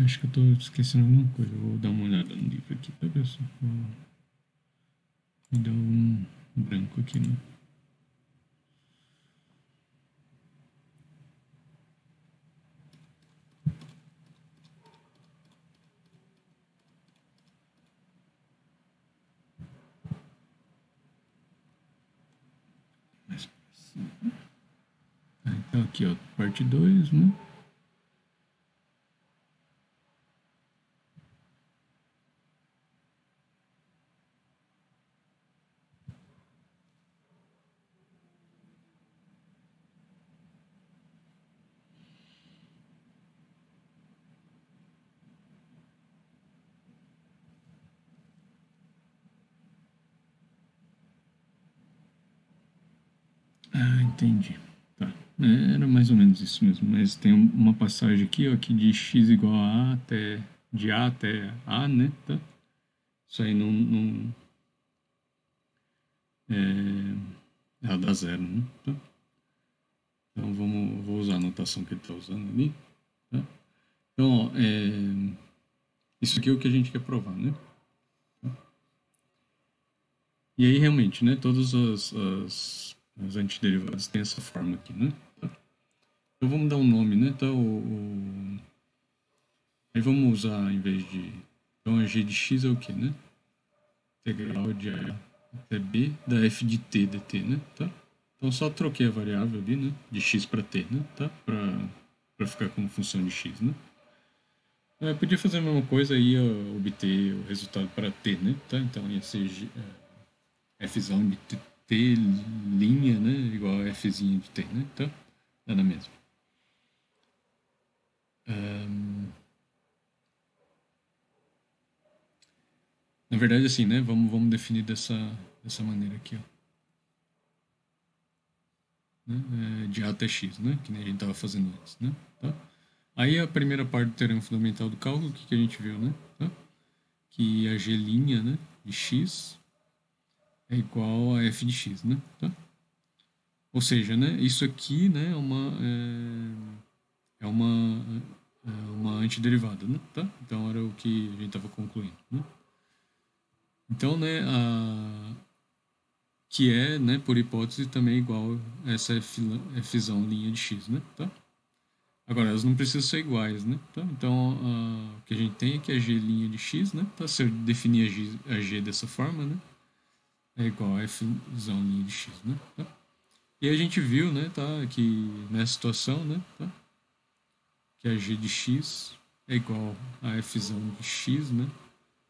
Acho que eu tô esquecendo alguma coisa. Eu vou dar uma olhada no livro aqui, tá, pessoal? Me dá um branco aqui, né? Então aqui, ó, parte 2, né? Ah, entendi. Tá. Era mais ou menos isso mesmo. Mas tem uma passagem aqui, ó, que de x igual a até... De A até A, né? Tá? Isso aí não ela dá zero, né? Tá? Então vou usar a notação que ele está usando ali. Tá? Então, ó, isso aqui é o que a gente quer provar, né? Tá? E aí, realmente, né? Todos os antiderivados têm essa forma aqui, né? Tá? Então vamos dar um nome, né? Tá? Aí vamos usar, em vez de... Então, a g de x é o quê, né? Integral de a até b da f de t dt, né? Tá? Então, só troquei a variável ali, né? De x para t, né? Tá? Para ficar como função de x, né? Podia fazer a mesma coisa e ia obter o resultado para t, né? Tá? Então, ia ser f de t linha, né? Igual a f de t, né? Tá? Nada mesmo. Na verdade, assim, né? Vamos definir dessa maneira aqui, ó. Né? De A até X, né? Que nem a gente estava fazendo antes, né? Tá? Aí a primeira parte do teorema fundamental do cálculo, o que a gente viu, né? Tá? Que a G', né? De X é igual a F de X, né? Tá? Ou seja, né? Isso aqui, né? É uma antiderivada, né? Tá? Então era o que a gente estava concluindo, né? Então, né? Que é, né? Por hipótese, também igual a essa Fzão linha de X, né? Tá? Agora, elas não precisam ser iguais, né? Tá? Então, o que a gente tem é que a G' de X, né? Tá? Se eu definir a G dessa forma, né? É igual a F'L de X, né? Tá? E a gente viu, né? Tá? Que nessa situação, né? Tá? Que a G de X é igual a F'L de X, né?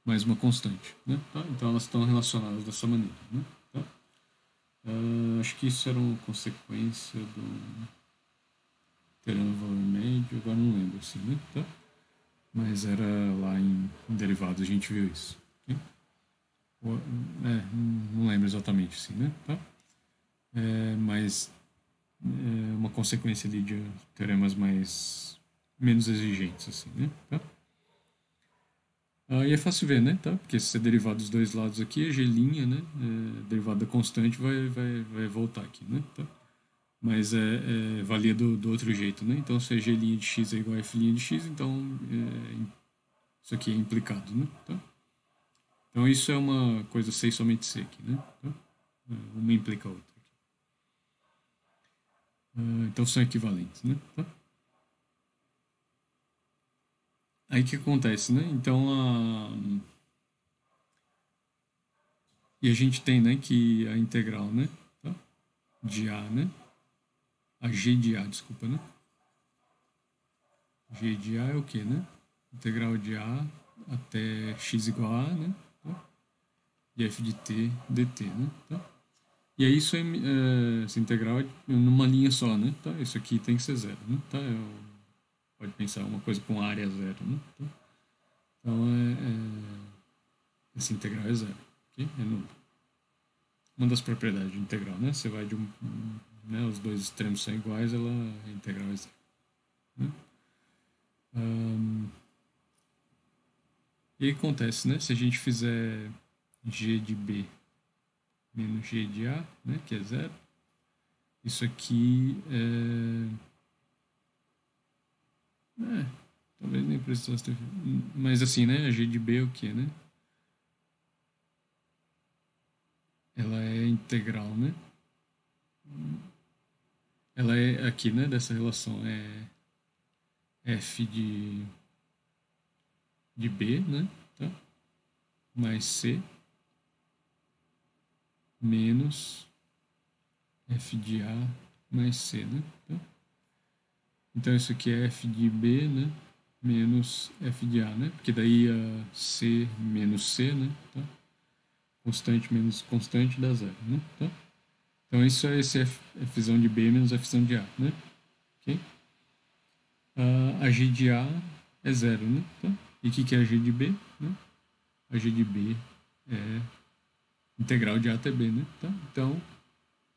Mais uma constante, né? Tá? Então, elas estão relacionadas dessa maneira, né? Tá? Acho que isso era uma consequência do teorema do valor médio, agora não lembro, assim, né? Tá? Mas era lá em derivados a gente viu isso. Okay? Não lembro exatamente assim, né? Tá? Mas uma consequência ali de teoremas menos exigentes, assim, né? Tá? E é fácil ver, né? Tá? Porque se você derivar dos dois lados aqui, a G', né? Derivada constante vai voltar aqui, né? Tá? mas valia do outro jeito, né? Então, se a g' de x é igual a f' de x, então isso aqui é implicado, né? Então isso é uma coisa C e somente C aqui, né? Uma implica a outra. Então são equivalentes, né? Aí o que acontece, né? Então e a gente tem, né, que a integral, né, de A, né? A g de A, desculpa, né? G de A é o que, né? Integral de A até x igual a A, né? E f de t dt, né? E aí isso essa integral é numa linha só, né? Isso aqui tem que ser zero, né? Pode pensar uma coisa com área zero, né? Então essa integral é zero, ok? É nula. Uma das propriedades de integral, né? Você vai de né, os dois extremos são iguais, a integral é zero. Né? E aí acontece, né? Se a gente fizer g de b menos g de a, né? Que é zero, isso aqui talvez nem precisasse ter. Mas assim, né? A g de b é o que, né? Ela é integral, né? Ela é aqui, né? Dessa relação é f de b, né? Tá? Mais c menos f de a mais c, né? Tá? Então isso aqui é f de b, né? Menos f de a, né? Porque daí c menos c, né? Tá? Constante menos constante dá zero, né? Tá? Então isso é esse fzão de b menos fzão de a, né? Ok? A g de a é zero, né? Tá? E o que é a g de b? Né? A g de b é integral de a até b, né? Tá? Então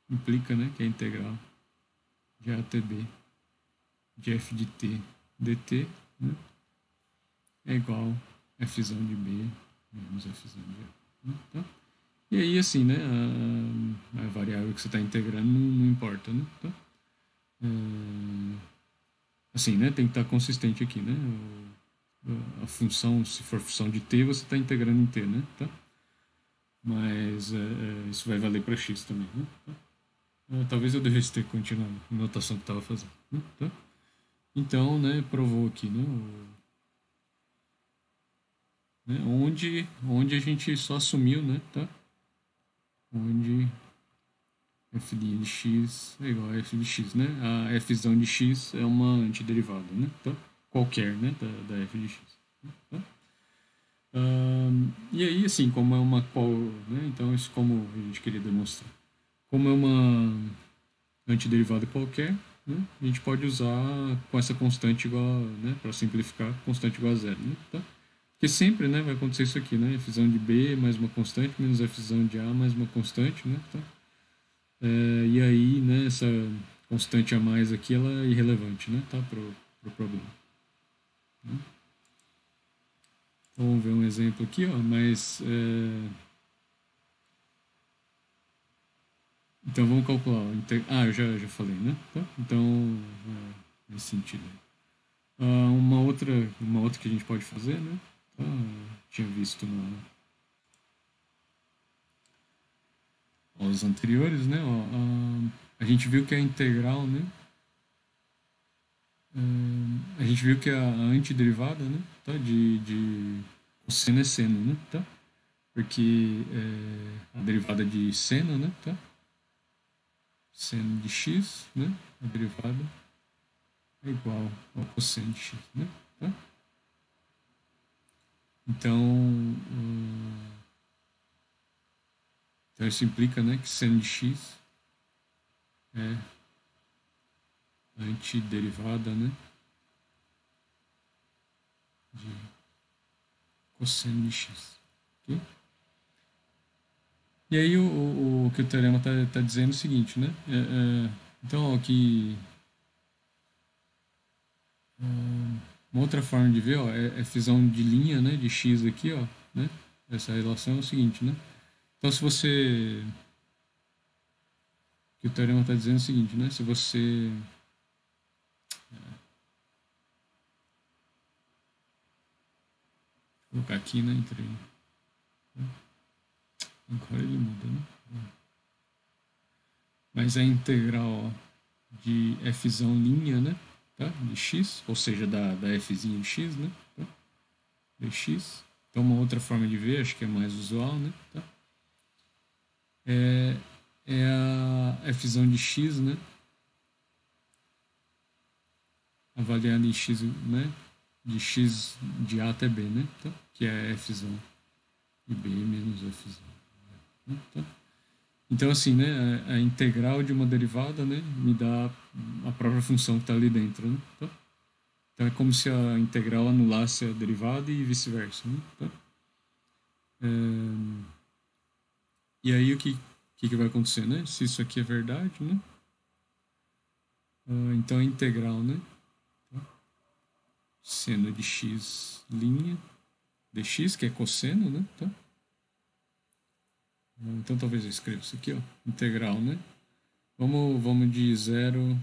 implica, né, que a integral de a até b de f de t dt, né, é igual a fzão de b menos fzão de a. Né? Tá? E aí, assim, né, a variável que você está integrando não importa, né? Tá? Assim, né, tem que estar consistente aqui, né? A função, se for função de t, você está integrando em t, né? Tá? Mas isso vai valer para x também, né? Tá? Talvez eu devesse ter continuado a notação que estava fazendo, né? Tá? Então, né, provou aqui, né, onde a gente só assumiu, né, tá? Onde f' de x é igual a f de x, né? A fzão de x é uma antiderivada, né? Tá? Qualquer, né, da f de x. Tá? E aí, assim, como é uma né? Então, isso como a gente queria demonstrar. Como é uma antiderivada qualquer, né? A gente pode usar com essa constante igual, né? Para simplificar, constante igual a zero, né? Tá? Porque sempre, né, vai acontecer isso aqui, né? Fzão de b mais uma constante menos fzão de a mais uma constante, né? Tá? E aí, né, essa constante a mais aqui, ela é irrelevante, né? Tá? Pro problema. Né? Então, vamos ver um exemplo aqui, ó, mas então vamos calcular. Eu já falei, né? Tá? Então, nesse sentido. Uma outra que a gente pode fazer, né? Tá? Tinha visto aos anteriores, né? A gente viu que a integral, né? A gente viu que a antiderivada, né? Tá? De cosseno é seno, né? Tá? Porque a derivada de seno, né? Tá? Seno de x, né? A derivada é igual ao cosseno de x, né? Tá? Então isso implica, né, que seno de x é antiderivada, né, de cosseno de x. Okay? E aí o que o teorema está dizendo é o seguinte, né? Então, aqui uma outra forma de ver, ó, é fusão de linha, né, de x aqui, ó, né? Essa relação é o seguinte, né? Então, se você que o teorema está dizendo é o seguinte, né? Se você colocar aqui, né? Agora ele muda, né? Mas a integral ó, de f linha, né? Tá? De x, ou seja, da f de x, né? Tá? Dx. Então, uma outra forma de ver, acho que é mais usual, né? Tá? É a f de x, né? Avaliada em x, né? De x de a até b, né? Tá? Que é f de b menos f. Né? Tá? Então, assim, né? A integral de uma derivada, né? Me dá a própria função que está ali dentro, né? Tá? Então, é como se a integral anulasse a derivada e vice-versa, né? Tá? E aí, o que vai acontecer, né? Se isso aqui é verdade, né? Então, a integral, né? Seno de x' dx, que é cosseno, né? Tá? Então talvez eu escreva isso aqui, ó. Integral, né? Vamos de 0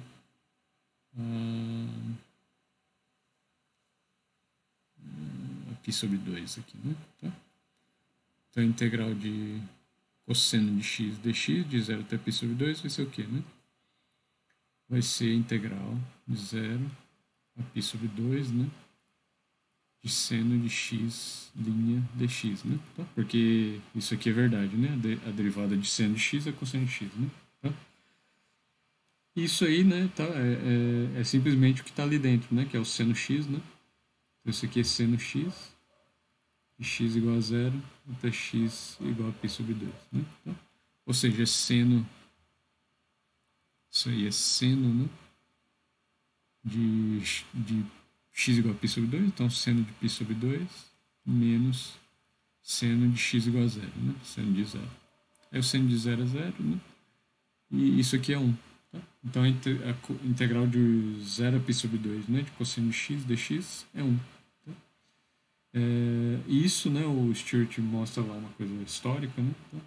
a π sobre 2 aqui, né? Tá? Então a integral de cosseno de x dx, de 0 até π sobre 2, vai ser o quê, né? Vai ser integral de 0 a π sobre 2, né? De seno de x' dx, né? Tá? Porque isso aqui é verdade, né? A derivada de seno de x é cosseno de x, né? Tá? Isso aí, né, tá? É simplesmente o que está ali dentro, né? Que é o seno x, né? Então isso aqui é seno x, de x igual a 0 até x igual a π sobre 2, né? Tá? Ou seja, é seno, isso aí é seno, né? De x igual a π sobre 2, então seno de π sobre 2 menos seno de x igual a 0, né? Seno de 0. Aí o seno de 0 é 0, né? E isso aqui é 1. Tá? Então a integral de 0 a π sobre 2, né? De cosseno de x dx é 1. Tá? E isso, né? O Stewart mostra lá uma coisa histórica, né? Tá?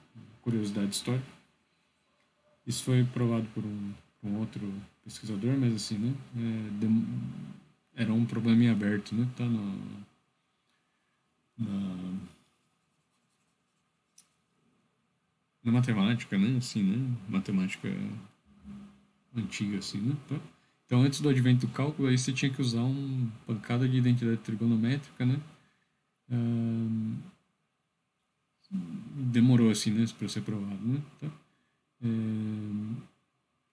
Curiosidade histórica. Isso foi provado por um outro pesquisador, mas assim, né? Era um problema em aberto, né? Tá na matemática, né? Assim, né? Matemática antiga, assim, né? Tá? Então, antes do advento do cálculo, aí você tinha que usar uma pancada de identidade trigonométrica, né? Demorou, assim, né? Para ser provado, né? Tá?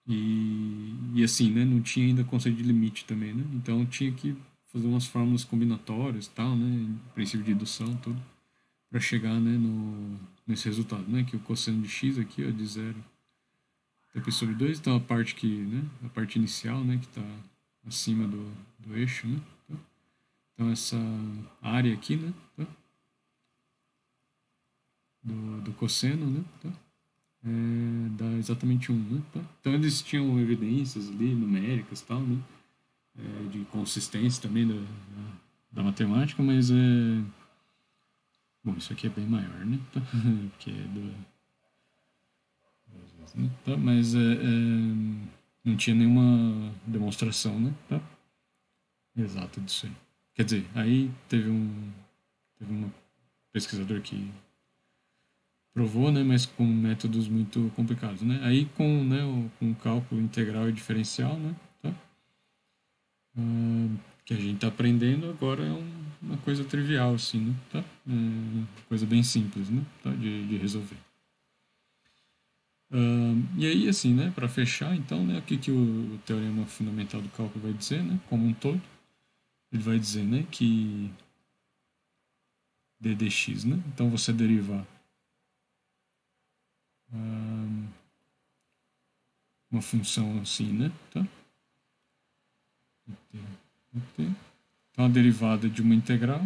E assim, né? Não tinha ainda conceito de limite também, né? Então, tinha que fazer umas fórmulas combinatórias e tal, né? Princípio de indução, tudo, para chegar, né? Nesse resultado, né? Que o cosseno de x aqui, ó, de 0 até π sobre 2, então a parte que, né? A parte inicial, né? Que está acima do eixo, né? Tá? Então, essa área aqui, né? Tá? Do cosseno, né? Tá? Dá exatamente 1, né? Tá? Então, eles tinham evidências ali, numéricas e tal, né? De consistência também da matemática, mas bom, isso aqui é bem maior, né? Tá? Que é né? Tá? Mas não tinha nenhuma demonstração, né? Tá? Exata disso aí. Quer dizer, aí teve um pesquisador que provou, né, mas com métodos muito complicados, né? Aí com o cálculo integral e diferencial, né, tá? Que a gente está aprendendo agora é uma coisa trivial, assim, né? Tá? Coisa bem simples, né? Tá? De resolver. E aí, assim, né, para fechar, então, né, o que o teorema fundamental do cálculo vai dizer, né, como um todo? Ele vai dizer, né, que d dx, né? Então, você derivar uma função assim, né? Tá? Então, a derivada de uma integral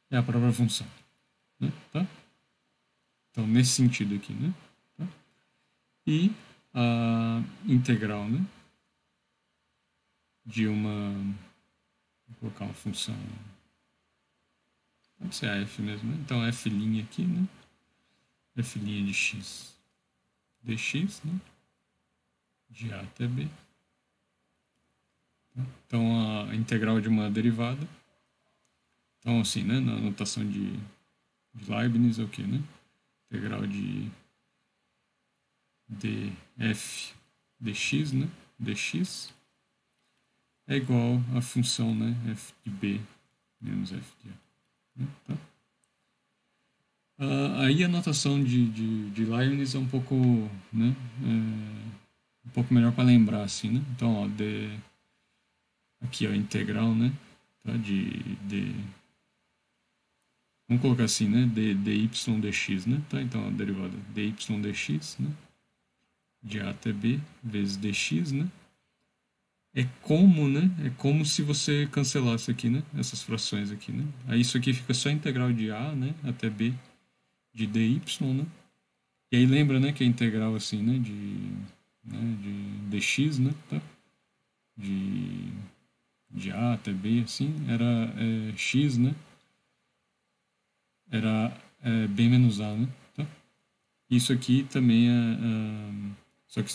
é a própria função, né? Tá? Então, nesse sentido aqui, né? Tá? E a integral, né? De uma... Vou colocar uma função... Pode ser a f mesmo, né? Então, f' aqui, né? F' de x dx, né? de A até B. Então, a integral de uma derivada. Então, assim, né, na notação de Leibniz é o quê, né? Integral de df dx, né? dx é igual à função, né, f de b menos f de a. Né? Tá? Aí a notação de Leibniz é um pouco, né, um pouco melhor para lembrar, assim, né? Então, ó, aqui, ó, integral, né, tá? De vamos colocar assim, né, dy dx, né? Tá? Então, a derivada dy dx, né, de a até b vezes dx, né? É como, né? É como se você cancelasse aqui, né? Essas frações aqui, né? Aí isso aqui fica só a integral de a, né, até b de dy, né? E aí lembra, né, que a integral assim, de dx, né, tá? De, de a até b, assim, era x, né? Era b menos a, né? Tá? Isso aqui também só que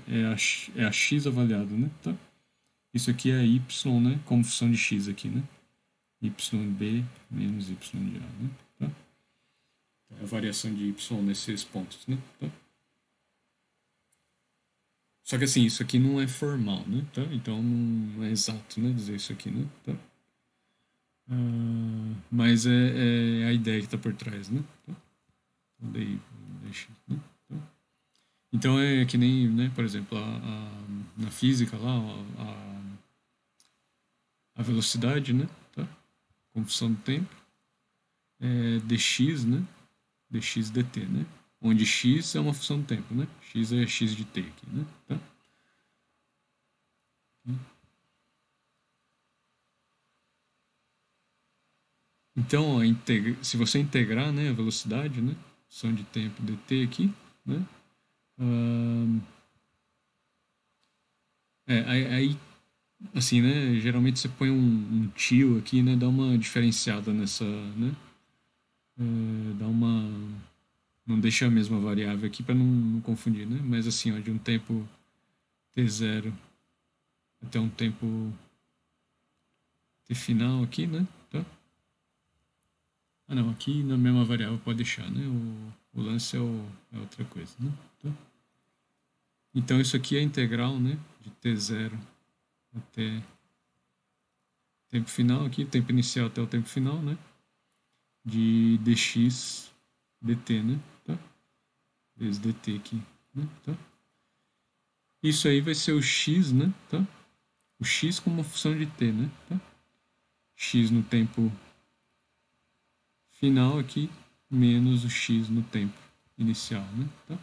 é a x avaliado, né? Tá? Isso aqui é y, né? Como função de x aqui, né? yb menos y de a, né? Tá? É a variação de y nesses pontos, né? Tá? Só que assim, isso aqui não é formal, né? Tá? Então não é exato, né? Dizer isso aqui, né? Tá? Mas é a ideia que está por trás, né? Tá? Daí, deixa, né? Tá? Então é que nem, né? Por exemplo, na física lá, a velocidade, né? Tá? Como função do tempo, é dx, né? Dx dt, né? Onde x é uma função do tempo, né? X é x de t aqui, né? Tá? Então, se você integrar, né, a velocidade, né, função de tempo dt aqui, né, aí, assim, né, geralmente você põe um tio aqui, né, dá uma diferenciada nessa, né, dá uma, não deixa a mesma variável aqui para não confundir, né, mas assim, ó, de um tempo t0 até um tempo t final aqui, né, tá? Ah, não, aqui na mesma variável pode deixar, né, o lance é outra coisa, né, tá? Então isso aqui é a integral, né, de t0 até tempo final aqui, tempo inicial até o tempo final, né, de dx dt, né, tá? Vezes dt aqui, né, tá? Isso aí vai ser o x, né, tá? O x como uma função de t, né, tá? X no tempo final aqui menos o x no tempo inicial, né, tá?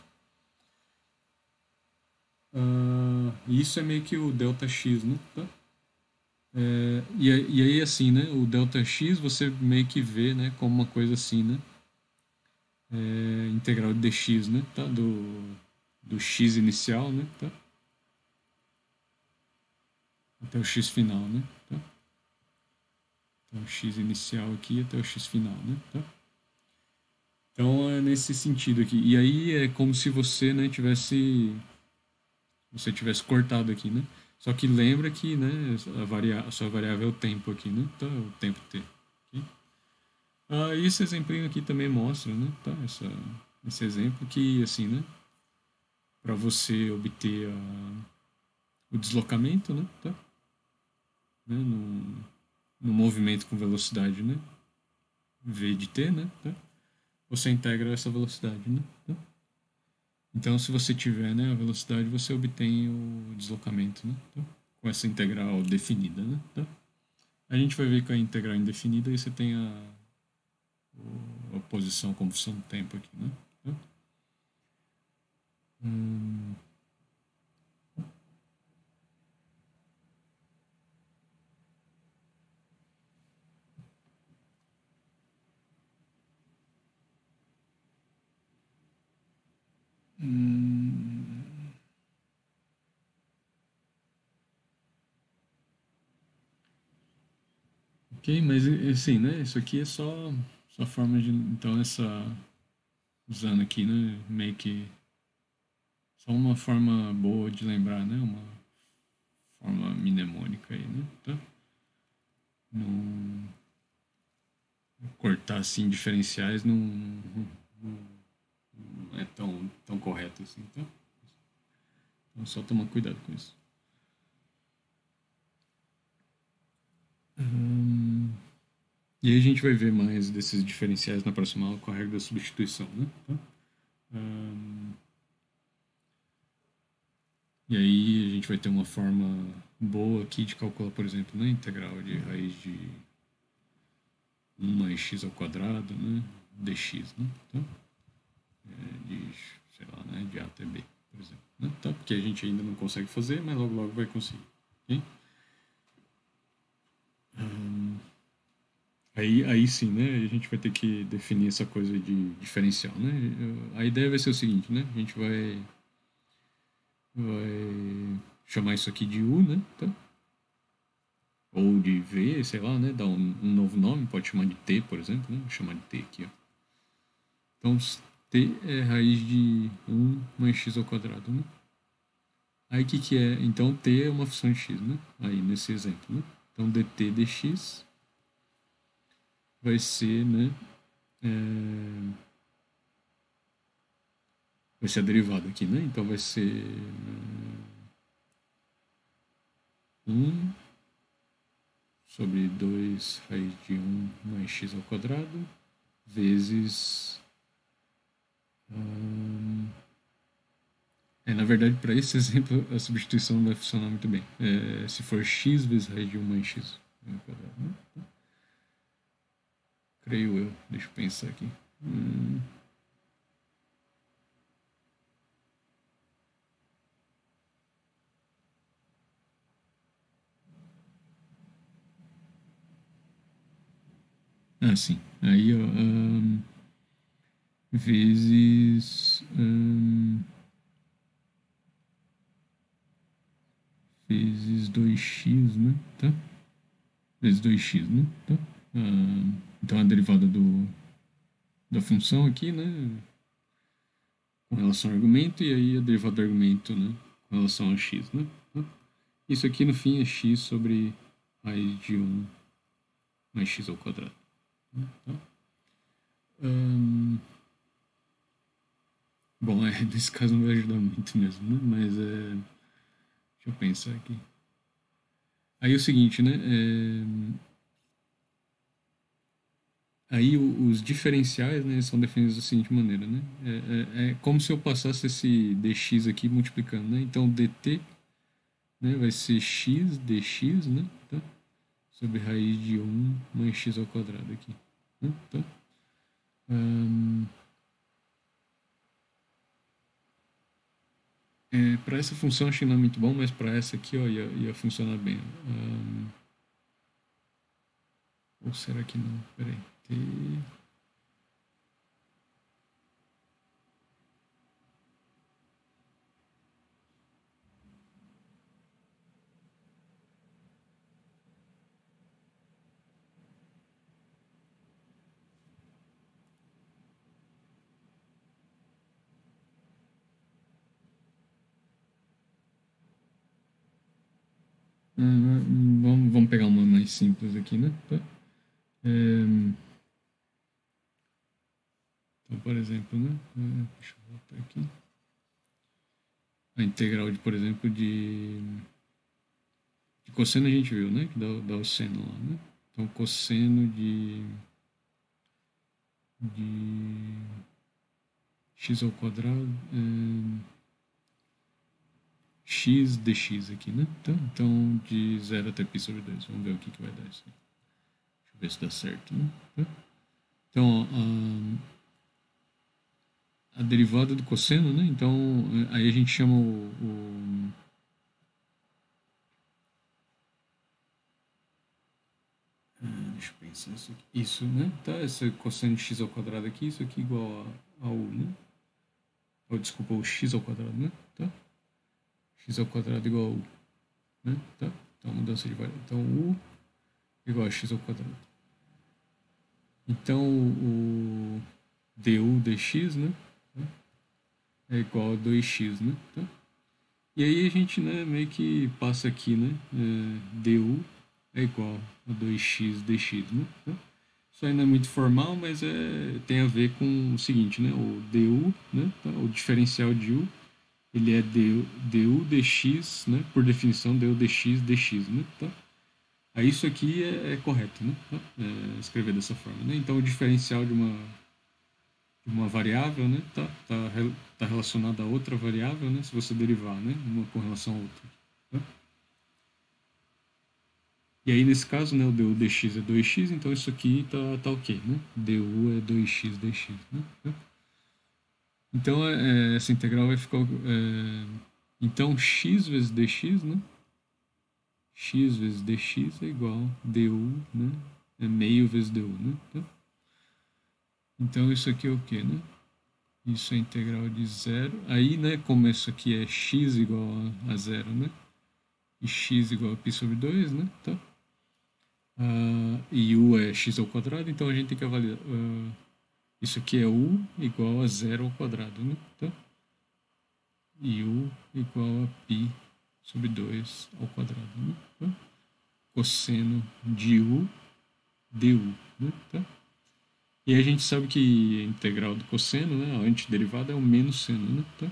Isso é meio que o delta x, né, tá? E aí, assim, né, o delta x você meio que vê, né, como uma coisa assim, né, integral de dx, né, tá, do x inicial, né, tá, até o x final, né, tá, então o x inicial aqui até o x final, né, tá. Então é nesse sentido aqui. E aí é como se você, né, você tivesse cortado aqui, né. Só que lembra que, né, a sua variável é o tempo aqui, né, tá, o tempo t. Okay? E esse exemplinho aqui também mostra, né, tá, esse exemplo que, assim, né, para você obter o deslocamento, né, tá, né, no movimento com velocidade, né, v de t, né, tá, você integra essa velocidade, né, tá. Então, se você tiver, né, a velocidade, você obtém o deslocamento, né, tá, com essa integral definida, né, tá. A gente vai ver com a integral indefinida e você tem a posição como função do tempo aqui, né, tá. Ok, mas assim, né? Isso aqui é só forma de. Então, usando aqui, né? Meio que Só uma forma boa de lembrar, né? Uma forma mnemônica aí, né? Tá? Não cortar assim diferenciais não é tão correto assim, tá? Então só tomar cuidado com isso. E aí a gente vai ver mais desses diferenciais na próxima aula com a regra da substituição, né? Tá? E aí a gente vai ter uma forma boa aqui de calcular, por exemplo, né, integral de raiz de 1 mais x ao quadrado, né, dx, né, tá? De, sei lá, né, de a até b, por exemplo. Né, tá? Porque a gente ainda não consegue fazer, mas logo logo vai conseguir. Okay? Aí sim, né, a gente vai ter que definir essa coisa de diferencial, né? A ideia vai ser o seguinte, né? A gente vai chamar isso aqui de u, né? Tá? Ou de v, sei lá, né? Dar um novo nome, pode chamar de t, por exemplo, né? Vou chamar de t aqui, ó. Então, t é raiz de 1 mais x ao quadrado, né? Aí o que é? Então, t é uma função de x, né? Aí, nesse exemplo, né? Então, dt dx vai ser, né? Vai ser a derivada aqui, né? Então, vai ser 1 sobre 2 raiz de 1 mais x ao quadrado vezes... na verdade, para esse exemplo, a substituição não vai funcionar muito bem. Se for x vezes raiz de 1 mais x ao quadrado, né? Creio eu. Deixa eu pensar aqui. Ah, sim. Aí, ó, vezes... vezes 2x, né? Tá? Vezes 2x, né? Tá? Então, a derivada da função aqui, né? Com relação ao argumento, e aí a derivada do argumento, né? Com relação a x, né? Tá? Isso aqui, no fim, é x sobre raiz de 1 mais x ao quadrado. Tá? Bom, nesse caso não vai ajudar muito mesmo, né? Mas deixa eu pensar aqui. Aí é o seguinte, né? Aí os diferenciais, né, são definidos da seguinte maneira, né? É como se eu passasse esse dx aqui multiplicando, né? Então dt, né, vai ser x dx, né? Tá? Sobre raiz de 1 mais x ao quadrado aqui. Né? Tá? Para essa função achei não é muito bom, mas para essa aqui ó, ia funcionar bem. Ou será que não? Peraí. T... vamos pegar uma mais simples aqui, né? Tá? Então, por exemplo, né? Deixa eu voltar aqui. A integral, por exemplo, de cosseno a gente viu, né? Que dá o seno lá, né? Então, cosseno de x ao quadrado x dx aqui, né? Então, de 0 até π sobre 2. Vamos ver o que vai dar isso aqui. Deixa eu ver se dá certo, né? Então, a derivada do cosseno, né? Então, aí a gente chama deixa eu pensar isso aqui. Isso, né? Tá, esse cosseno de x ao quadrado aqui, isso aqui igual a u, né? Ou, desculpa, o x ao quadrado, né? Tá? X ao quadrado igual a u, né? Tá? Então, mudança de variável. Então, u igual a x ao quadrado. Então, o du dx, né? é igual a 2x, né? Tá? E aí a gente, né, meio que passa aqui, né? du é igual a 2x dx, né? Tá? Isso aí não é muito formal, mas tem a ver com o seguinte, né? O du, né? Tá? O diferencial de u, ele é du dx, né? Por definição, du dx, né? Tá? Aí isso aqui é correto, né? Tá? Escrever dessa forma, né? Então o diferencial de uma variável, né? Tá relacionado a outra variável, né? Se você derivar, né? Uma com relação a outra. Tá? E aí, nesse caso, né, o du dx é 2x, então isso aqui tá ok, né? Du é 2x dx, né? Então, essa integral vai ficar... então, x vezes dx, né? X vezes dx é igual a du, né? É meio vezes du, né? Então, isso aqui é o quê, né? Isso é integral de zero. Aí, né, como isso aqui é x igual a zero, né? E x igual a π sobre 2, né? Tá? E u é x ao quadrado, então a gente tem que avaliar. Isso aqui é u igual a zero ao quadrado, né? Tá? E u igual a π sobre 2 ao quadrado, né? Tá? Cosseno de u du, né? Tá? E a gente sabe que a integral do cosseno, né, a antiderivada é o menos seno, né? Tá?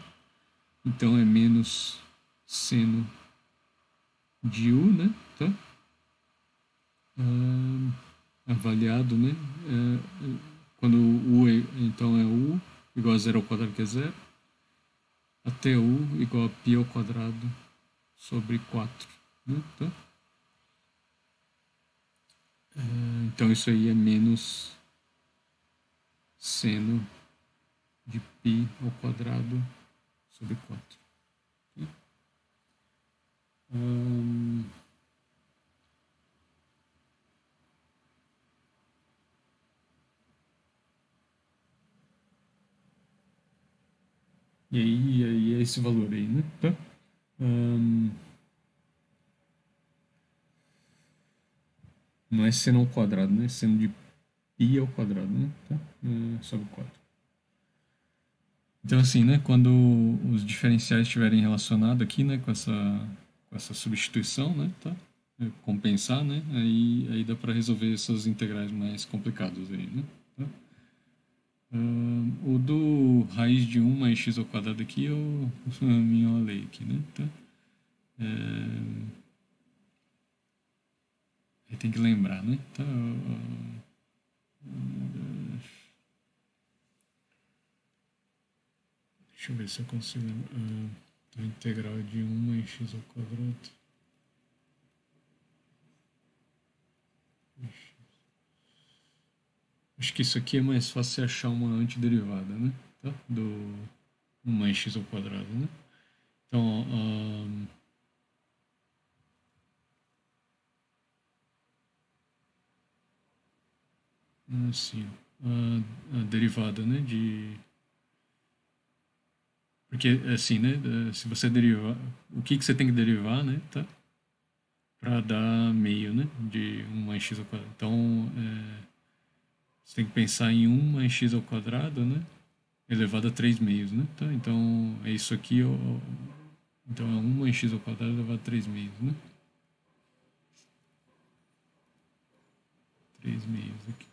Então é menos seno de u, né? Tá? Avaliado, né? Quando u então é u igual a zero ao quadrado, que é zero, até u igual a π ao quadrado sobre 4, né? Tá? Então isso aí é menos seno de π ao quadrado sobre 4. Tá? E aí é esse valor aí, né? Tá? Não é seno ao quadrado, né? É seno de π ao quadrado, né? Tá? Sobre 4. Então, assim, né? Quando os diferenciais estiverem relacionados aqui, né? Com essa substituição, né? Tá? Compensar, né? Aí dá para resolver essas integrais mais complicadas aí, né? Tá? O do raiz de 1 mais x ao quadrado aqui eu me enrolei aqui, né? Tá? Aí tem que lembrar, né? Tá? Deixa eu ver se eu consigo lembrar. A integral de 1 mais x ao quadrado. Acho que isso aqui é mais fácil achar uma antiderivada, né? Tá? Do 1 mais x ao quadrado, né? Então, assim, a derivada, né? Porque, assim, né? Se você derivar... O que você tem que derivar, né? Tá? Para dar meio, né? De 1 mais x ao quadrado. Então, você tem que pensar em 1 mais x ao quadrado, né? Elevado a 3 meios, né? Tá? Então, é isso aqui. Então, é 1 mais x ao quadrado elevado a 3 meios, né? 3 meios aqui.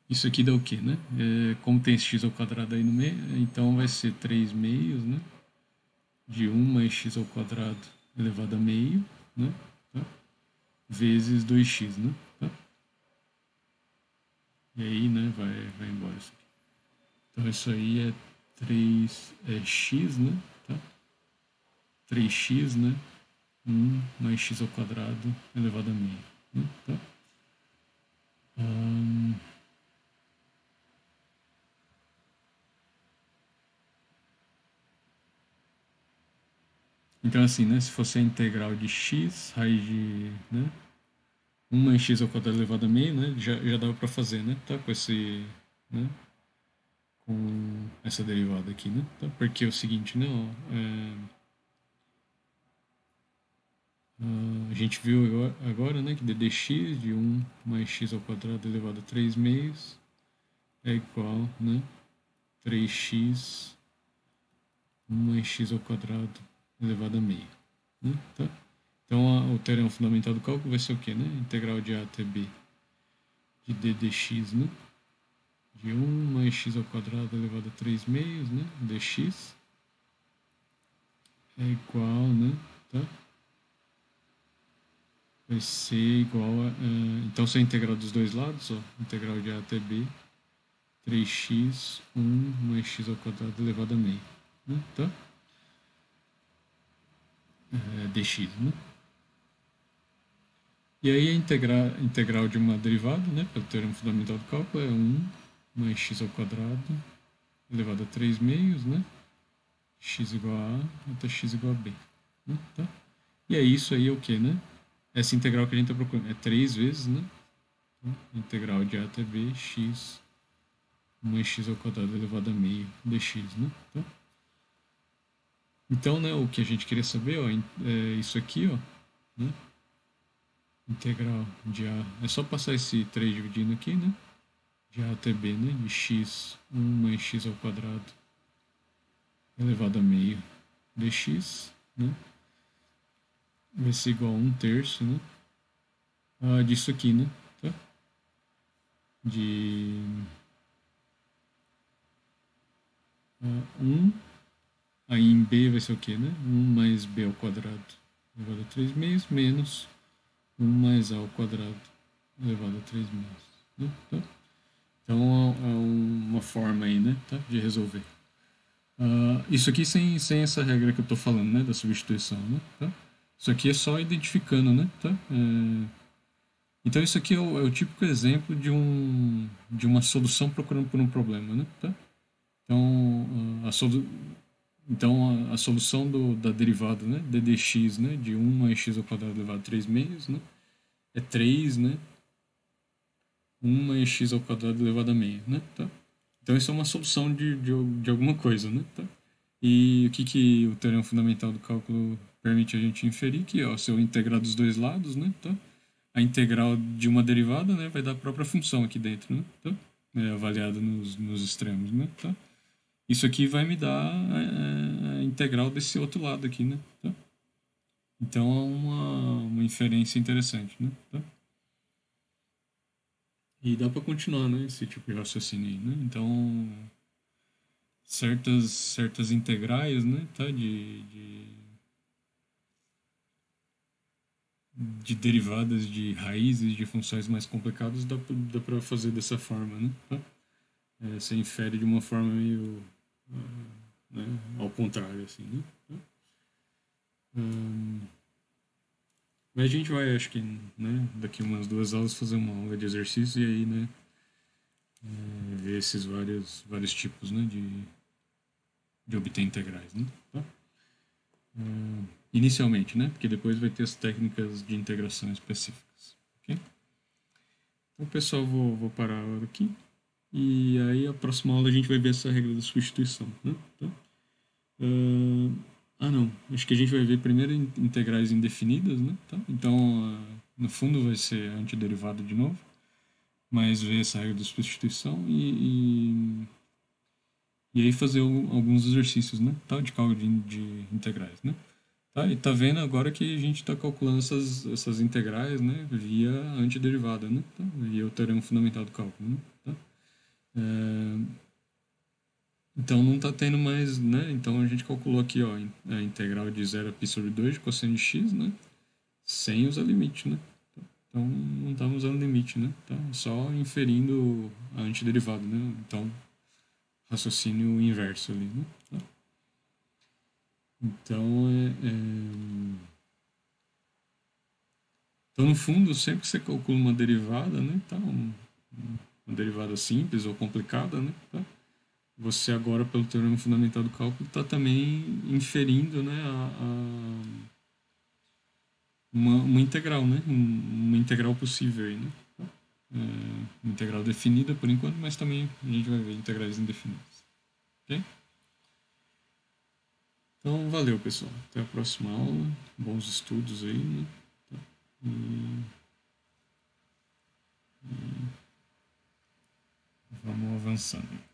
Isso aqui dá o quê, né? Como tem esse x ao quadrado aí no meio, então vai ser 3 meios, né? De 1 mais x ao quadrado elevado a meio, né? Tá? Vezes 2x, né? Tá? E aí, né, vai embora isso aqui. Então, isso aí é 3x, né? Tá? 3x, né? 1 mais x ao quadrado elevado a meio, né? Tá? Então, assim, né? Se fosse a integral de x, raiz de, né? 1 mais x ao quadrado elevado a meio, né? Já dava para fazer, né? Tá? Com esse, né? Com essa derivada aqui, né? Tá? Porque é o seguinte, né? Ó, a gente viu agora, né? Que ddx de 1 mais x ao quadrado elevado a 3 meios é igual, né? 3x 1x² elevado a meio. Né? Tá? Então o teorema fundamental do cálculo vai ser o quê? Né? Integral de a até b de d dx, né? De 1 mais x² elevado a 3 meios, né? dx é igual, né? Tá? Vai ser igual a... então, se a integral dos dois lados, ó, integral de a até b, 3x, 1 mais x² elevado a meio. Né? Tá? Dx, né? E aí a integral de uma derivada, né, pelo teorema fundamental do cálculo, é 1 mais x² elevado a 3 meios, né? X igual a A até x igual a B. Né? Tá? E aí isso aí é o que, né? Essa integral que a gente está procurando é 3 vezes, né? Então, integral de A até B, x mais x² elevado a meio dx, né? Tá? Então, né, o que a gente queria saber, ó, é isso aqui, ó, né? Integral de A, é só passar esse 3 dividindo aqui, né? De A até B, né? De x, 1 mais x² elevado a meio dx, né? Vai ser igual a 1/3, né? Disso aqui, né? Tá? De 1, aí em B vai ser o quê, né? 1 mais B ao quadrado elevado a 3 meios, menos 1 mais A ao quadrado elevado a 3 meios. Né? Tá? Então é uma forma aí, né? Tá? De resolver. Isso aqui sem essa regra que eu estou falando, né? Da substituição, né? Tá? Isso aqui é só identificando, né? Tá? Então isso aqui é o típico exemplo de uma solução procurando por um problema, né? Tá? Então a solução da derivada, né? d dx, né? De 1 mais x² elevado a 3 meios, né? É 3, né? 1 mais x² elevado a meio, né? Tá? Então isso é uma solução de alguma coisa, né? Tá? E o que o teorema fundamental do cálculo permite a gente inferir? Que, ó, se eu integrar dos dois lados, né? Tá? A integral de uma derivada, né, vai dar a própria função aqui dentro, né? Tá? Avaliada nos extremos, né? Tá? Isso aqui vai me dar a integral desse outro lado aqui, né? Tá? Então é uma inferência interessante, né? Tá? E dá para continuar, né? Esse tipo de raciocínio aí, né? Então certas integrais, né? Tá? De derivadas de raízes de funções mais complicadas dá para fazer dessa forma, né? Tá? Você infere de uma forma meio né, ao contrário, assim, né? Mas a gente vai, acho que, né, daqui umas 2 aulas fazer uma aula de exercício e aí, né, ver esses vários tipos, né, de obter integrais, né? Tá? Inicialmente, né? Porque depois vai ter as técnicas de integração específicas, ok? Então, pessoal, vou parar a aula aqui. E aí, a próxima aula a gente vai ver essa regra da substituição, né? Tá? Não. Acho que a gente vai ver primeiro integrais indefinidas, né? Tá? Então, no fundo vai ser antiderivada de novo, mas ver essa regra da substituição e aí fazer alguns exercícios, né? Tá? De cálculo de integrais, né? Tá? E tá vendo agora que a gente está calculando essas integrais, né? Via antiderivada, né? Tá? Via o teorema fundamental do cálculo, né? Tá? Então não está tendo mais, né? Então a gente calculou aqui, ó, a integral de 0 a π sobre 2 de cosseno de x, né? Sem usar limite, né? Então não estamos usando limite, né? Tá? Só inferindo a antiderivada, né? Então raciocínio inverso ali, né? Tá? Então então no fundo sempre que você calcula uma derivada, né? Tá? Uma derivada simples ou complicada, né? Tá? Você agora, pelo teorema fundamental do cálculo, está também inferindo, né, uma integral, né? Uma integral possível aí, né? Uma integral definida por enquanto, mas também a gente vai ver integrais indefinidas. Ok? Então, valeu, pessoal. Até a próxima aula. Bons estudos aí, né? E vamos avançando.